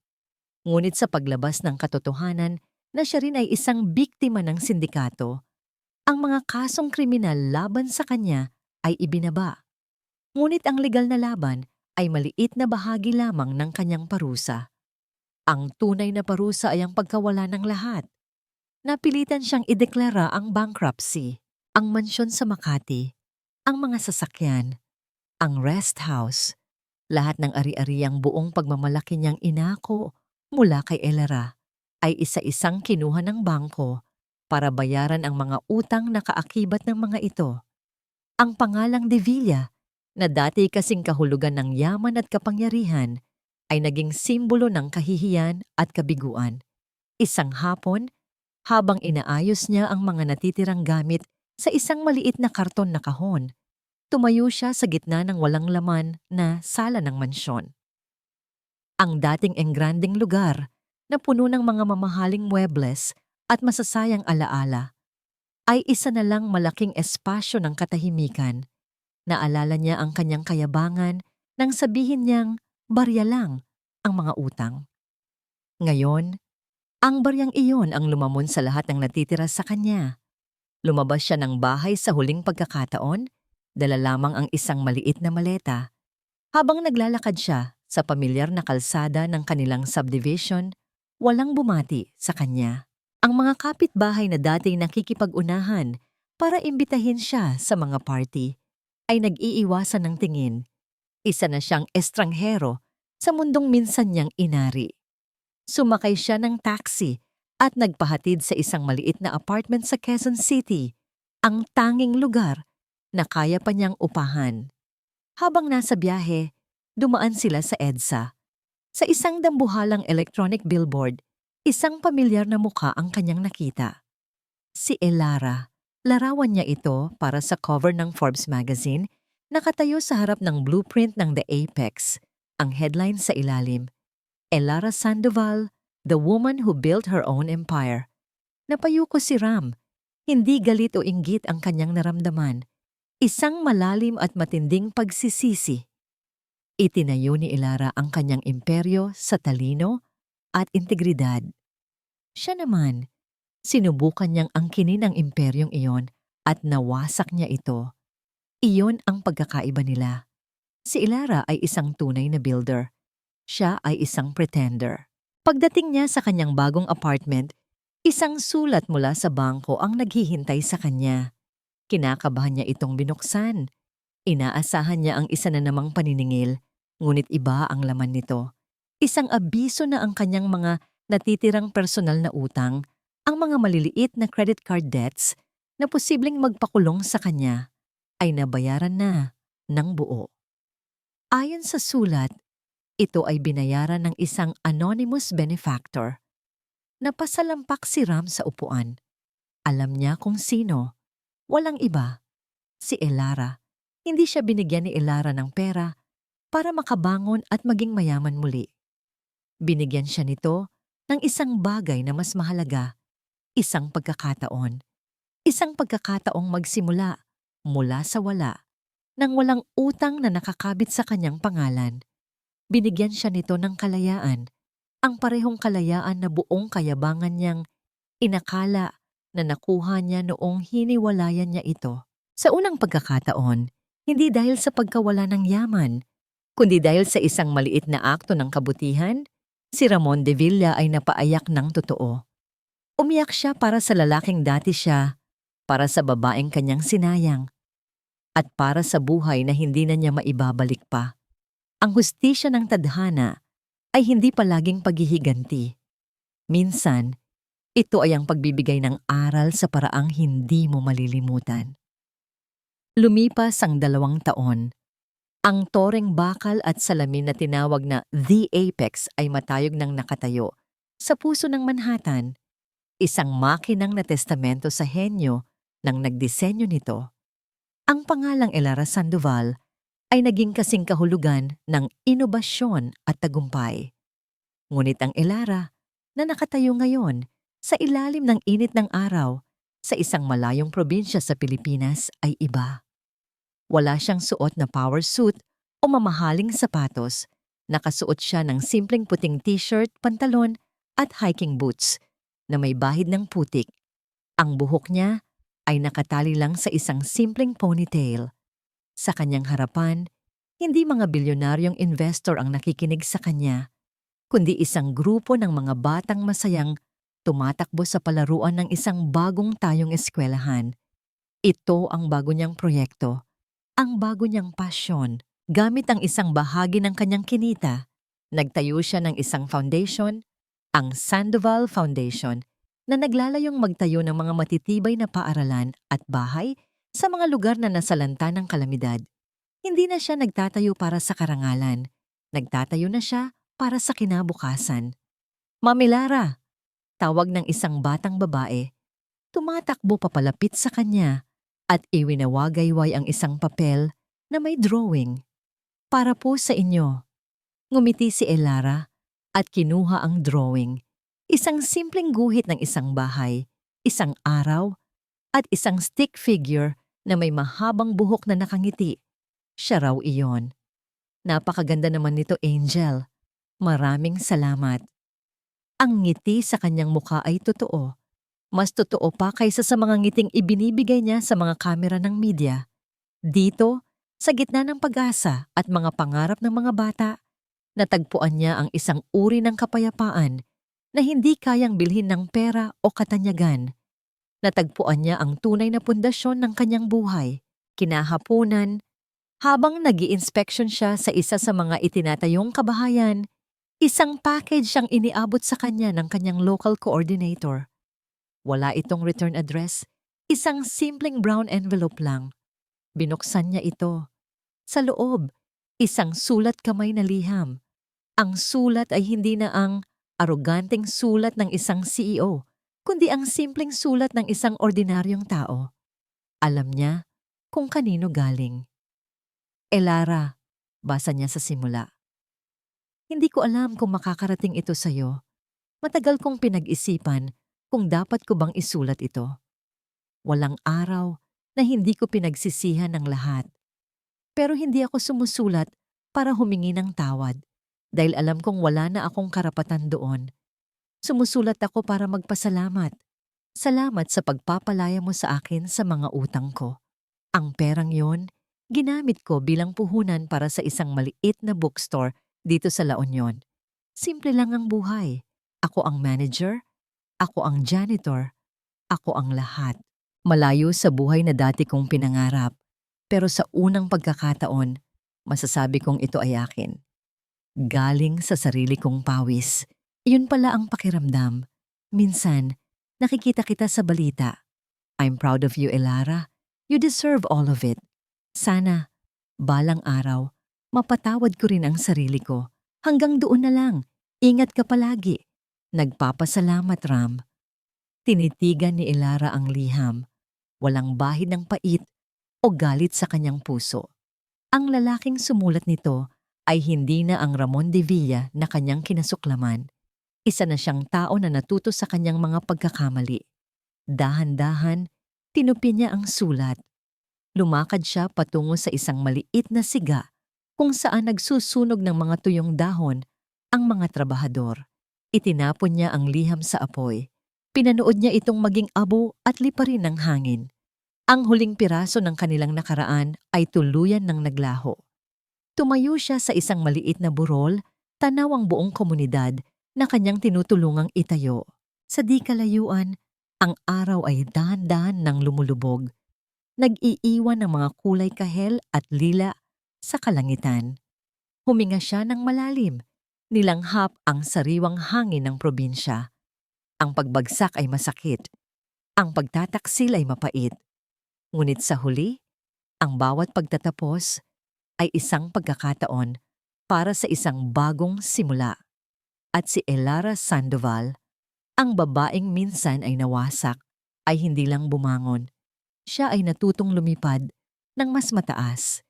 Ngunit sa paglabas ng katotohanan na siya rin ay isang biktima ng sindikato, ang mga kasong kriminal laban sa kanya ay ibinaba. Ngunit ang legal na laban ay maliit na bahagi lamang ng kanyang parusa. Ang tunay na parusa ay ang pagkawala ng lahat. Napilitan siyang ideklara ang bankruptcy, ang mansyon sa Makati, ang mga sasakyan, ang rest house, lahat ng ari-ariang buong pagmamalaki niyang inako mula kay Elara ay isa-isang kinuha ng bangko para bayaran ang mga utang na kaakibat ng mga ito. Ang pangalang De Villa, na dati kasing kahulugan ng yaman at kapangyarihan, ay naging simbolo ng kahihiyan at kabiguan. Isang hapon, habang inaayos niya ang mga natitirang gamit sa isang maliit na karton na kahon, tumayo siya sa gitna ng walang laman na sala ng mansyon. Ang dating engranding lugar na puno ng mga mamahaling muebles at masasayang alaala ay isa na lang malaking espasyo ng katahimikan. Naalala niya ang kanyang kayabangan nang sabihin niyang barya lang ang mga utang. Ngayon, ang baryang iyon ang lumamon sa lahat ng natitira sa kanya. Lumabas siya ng bahay sa huling pagkakataon, dala lamang ang isang maliit na maleta. Habang naglalakad siya sa pamilyar na kalsada ng kanilang subdivision, walang bumati sa kanya. Ang mga kapitbahay na dati nakikipag-unahan para imbitahin siya sa mga party ay nag-iiwasan ng tingin. Isa na siyang estranghero sa mundong minsan niyang inari. Sumakay siya ng taxi at nagpahatid sa isang maliit na apartment sa Quezon City, ang tanging lugar na kaya pa niyang upahan. Habang nasa biyahe, dumaan sila sa EDSA. Sa isang dambuhalang electronic billboard, isang pamilyar na mukha ang kanyang nakita. Si Elara. Larawan niya ito para sa cover ng Forbes magazine, nakatayo sa harap ng blueprint ng The Apex. Ang headline sa ilalim, Elara Sandoval, the woman who built her own empire. Napayuko si Ram. Hindi galit o inggit ang kanyang naramdaman. Isang malalim at matinding pagsisisi. Itinayo ni Elara ang kanyang imperyo sa talino at integridad. Siya naman, sinubukan niyang angkinin ang imperyong iyon at nawasak niya ito. Iyon ang pagkakaiba nila. Si Elara ay isang tunay na builder. Siya ay isang pretender. Pagdating niya sa kanyang bagong apartment, isang sulat mula sa bangko ang naghihintay sa kanya. Kinakabahan niya itong binuksan. Inaasahan niya ang isa na namang paniningil, ngunit iba ang laman nito. Isang abiso na ang kanyang mga natitirang personal na utang, ang mga maliliit na credit card debts na posibleng magpakulong sa kanya, ay nabayaran na ng buo. Ayon sa sulat, ito ay binayaran ng isang anonymous benefactor. Napasalampak si Ram sa upuan. Alam niya kung sino. Walang iba. Si Elara. Hindi siya binigyan ni Elara ng pera para makabangon at maging mayaman muli. Binigyan siya nito ng isang bagay na mas mahalaga. Isang pagkakataon. Isang pagkakataong magsimula mula sa wala, nang walang utang na nakakabit sa kanyang pangalan. Binigyan siya nito ng kalayaan, ang parehong kalayaan na buong kayabangan niyang inakala na nakuha niya noong hiniwalayan niya ito. Sa unang pagkakataon, hindi dahil sa pagkawala ng yaman, kundi dahil sa isang maliit na akto ng kabutihan, si Ramon De Villa ay napaayak ng totoo. Umiyak siya para sa lalaking dati siya, para sa babaeng kanyang sinayang, at para sa buhay na hindi na niya maibabalik pa. Ang hustisya ng tadhana ay hindi palaging paghihiganti. Minsan, ito ay ang pagbibigay ng aral sa paraang hindi mo malilimutan. Lumipas ang 2 taon. Ang toreng bakal at salamin na tinawag na The Apex ay matayog ng nakatayo sa puso ng Manhattan, isang makinang na testamento sa henyo ng nagdisenyo nito. Ang pangalang Elara Sandoval ay naging kasing kahulugan ng inobasyon at tagumpay. Ngunit ang Elara na nakatayo ngayon sa ilalim ng init ng araw sa isang malayong probinsya sa Pilipinas ay iba. Wala siyang suot na power suit o mamahaling sapatos. Nakasuot siya ng simpleng puting t-shirt, pantalon at hiking boots na may bahid ng putik. Ang buhok niya ay nakatali lang sa isang simpleng ponytail. Sa kanyang harapan, hindi mga bilyonaryong investor ang nakikinig sa kanya, kundi isang grupo ng mga batang masayang tumatakbo sa palaruan ng isang bagong tayong eskwelahan. Ito ang bago niyang proyekto, ang bago niyang pasyon. Gamit ang isang bahagi ng kanyang kinita, nagtayo siya ng isang foundation, ang Sandoval Foundation, na naglalayong magtayo ng mga matitibay na paaralan at bahay sa mga lugar na nasalanta ng kalamidad. Hindi na siya nagtatayo para sa karangalan. Nagtatayo na siya para sa kinabukasan. Mami Lara, tawag ng isang batang babae, tumatakbo papalapit sa kanya at iwinawagayway ang isang papel na may drawing. Para po sa inyo. Ngumiti si Elara at kinuha ang drawing. Isang simpleng guhit ng isang bahay, isang araw, at isang stick figure na may mahabang buhok na nakangiti. Siya raw iyon. Napakaganda naman nito, Angel. Maraming salamat. Ang ngiti sa kanyang mukha ay totoo. Mas totoo pa kaysa sa mga ngiting ibinibigay niya sa mga kamera ng media. Dito, sa gitna ng pag-asa at mga pangarap ng mga bata, natagpuan niya ang isang uri ng kapayapaan na hindi kayang bilhin ng pera o katanyagan. Natagpuan niya ang tunay na pundasyon ng kanyang buhay. Kinahaponan, habang nag-i-inspection siya sa isa sa mga itinatayong kabahayan, isang package siyang iniabot sa kanya ng kanyang local coordinator. Wala itong return address, isang simpleng brown envelope lang. Binuksan niya ito. Sa loob, isang sulat kamay na liham. Ang sulat ay hindi na ang aroganteng sulat ng isang CEO, kundi ang simpleng sulat ng isang ordinaryong tao. Alam niya kung kanino galing. Elara, basa niya sa simula. Hindi ko alam kung makakarating ito sa'yo. Matagal kong pinag-isipan kung dapat ko bang isulat ito. Walang araw na hindi ko pinagsisihan ng lahat. Pero hindi ako sumusulat para humingi ng tawad dahil alam kong wala na akong karapatan doon. Sumusulat ako para magpasalamat. Salamat sa pagpapalaya mo sa akin sa mga utang ko. Ang perang yon, ginamit ko bilang puhunan para sa isang maliit na bookstore dito sa La Union. Simple lang ang buhay. Ako ang manager, ako ang janitor, ako ang lahat. Malayo sa buhay na dati kong pinangarap. Pero sa unang pagkakataon, masasabi kong ito ay akin. Galing sa sarili kong pawis. Iyon pala ang pakiramdam. Minsan, nakikita kita sa balita. I'm proud of you, Elara. You deserve all of it. Sana, balang araw, mapatawad ko rin ang sarili ko. Hanggang doon na lang. Ingat ka palagi. Nagpapasalamat, Ram. Tinitigan ni Elara ang liham. Walang bahid ng pait o galit sa kanyang puso. Ang lalaking sumulat nito ay hindi na ang Ramon de Villa na kanyang kinasuklaman. Isa na siyang tao na natuto sa kanyang mga pagkakamali. Dahan-dahan, tinupi niya ang sulat. Lumakad siya patungo sa isang maliit na siga kung saan nagsusunog ng mga tuyong dahon ang mga trabahador. Itinapon niya ang liham sa apoy. Pinanood niya itong maging abo at liparin ng hangin. Ang huling piraso ng kanilang nakaraan ay tuluyan ng naglaho. Tumayo siya sa isang maliit na burol, tanaw ang buong komunidad na kanyang tinutulungang itayo. Sa di kalayuan, ang araw ay dahan-dahan ng lumulubog. Nag-iiwan ng mga kulay kahel at lila sa kalangitan. Huminga siya ng malalim, nilanghap ang sariwang hangin ng probinsya. Ang pagbagsak ay masakit. Ang pagtataksil ay mapait. Ngunit sa huli, ang bawat pagtatapos ay isang pagkakataon para sa isang bagong simula. At si Elara Sandoval, ang babaeng minsan ay nawasak, ay hindi lang bumangon. Siya ay natutong lumipad ng mas mataas,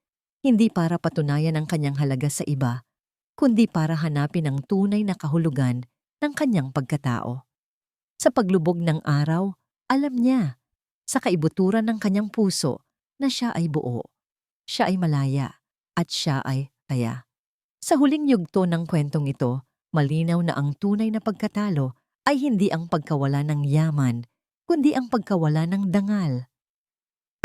hindi para patunayan ang kanyang halaga sa iba, kundi para hanapin ang tunay na kahulugan ng kanyang pagkatao. Sa paglubog ng araw, alam niya, sa kaibuturan ng kanyang puso, na siya ay buo, siya ay malaya, at siya ay taya. Sa huling yugto ng kwentong ito, malinaw na ang tunay na pagkatalo ay hindi ang pagkawala ng yaman, kundi ang pagkawala ng dangal.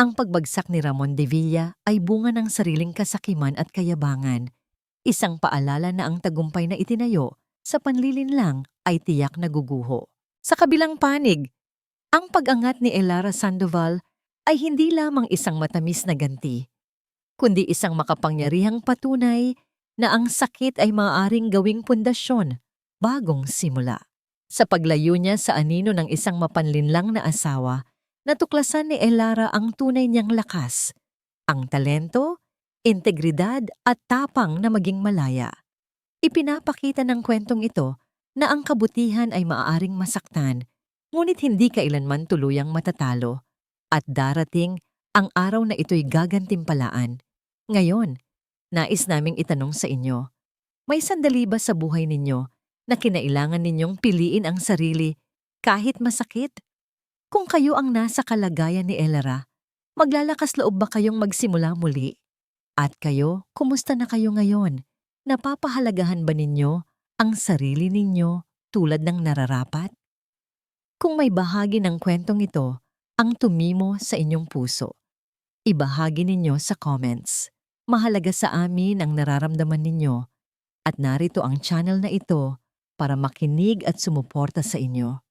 Ang pagbagsak ni Ramon de Villa ay bunga ng sariling kasakiman at kayabangan, isang paalala na ang tagumpay na itinayo sa panlilinlang ay tiyak na guguho. Sa kabilang panig, ang pag-angat ni Elara Sandoval ay hindi lamang isang matamis na ganti, kundi isang makapangyarihang patunay na ang sakit ay maaaring gawing pundasyon, bagong simula. Sa paglayo niya sa anino ng isang mapanlinlang na asawa, natuklasan ni Elara ang tunay niyang lakas, ang talento, integridad at tapang na maging malaya. Ipinapakita ng kwentong ito na ang kabutihan ay maaaring masaktan, ngunit hindi kailanman tuluyang matatalo, at darating ang araw na ito'y gagantimpalaan. Ngayon, nais naming itanong sa inyo, may sandali ba sa buhay ninyo na kinailangan ninyong piliin ang sarili kahit masakit? Kung kayo ang nasa kalagayan ni Elara, maglalakas loob ba kayong magsimula muli? At kayo, kumusta na kayo ngayon? Napapahalagahan ba ninyo ang sarili ninyo tulad ng nararapat? Kung may bahagi ng kwentong ito ang tumimo sa inyong puso, ibahagi ninyo sa comments. Mahalaga sa amin ang nararamdaman ninyo at narito ang channel na ito para makinig at sumuporta sa inyo.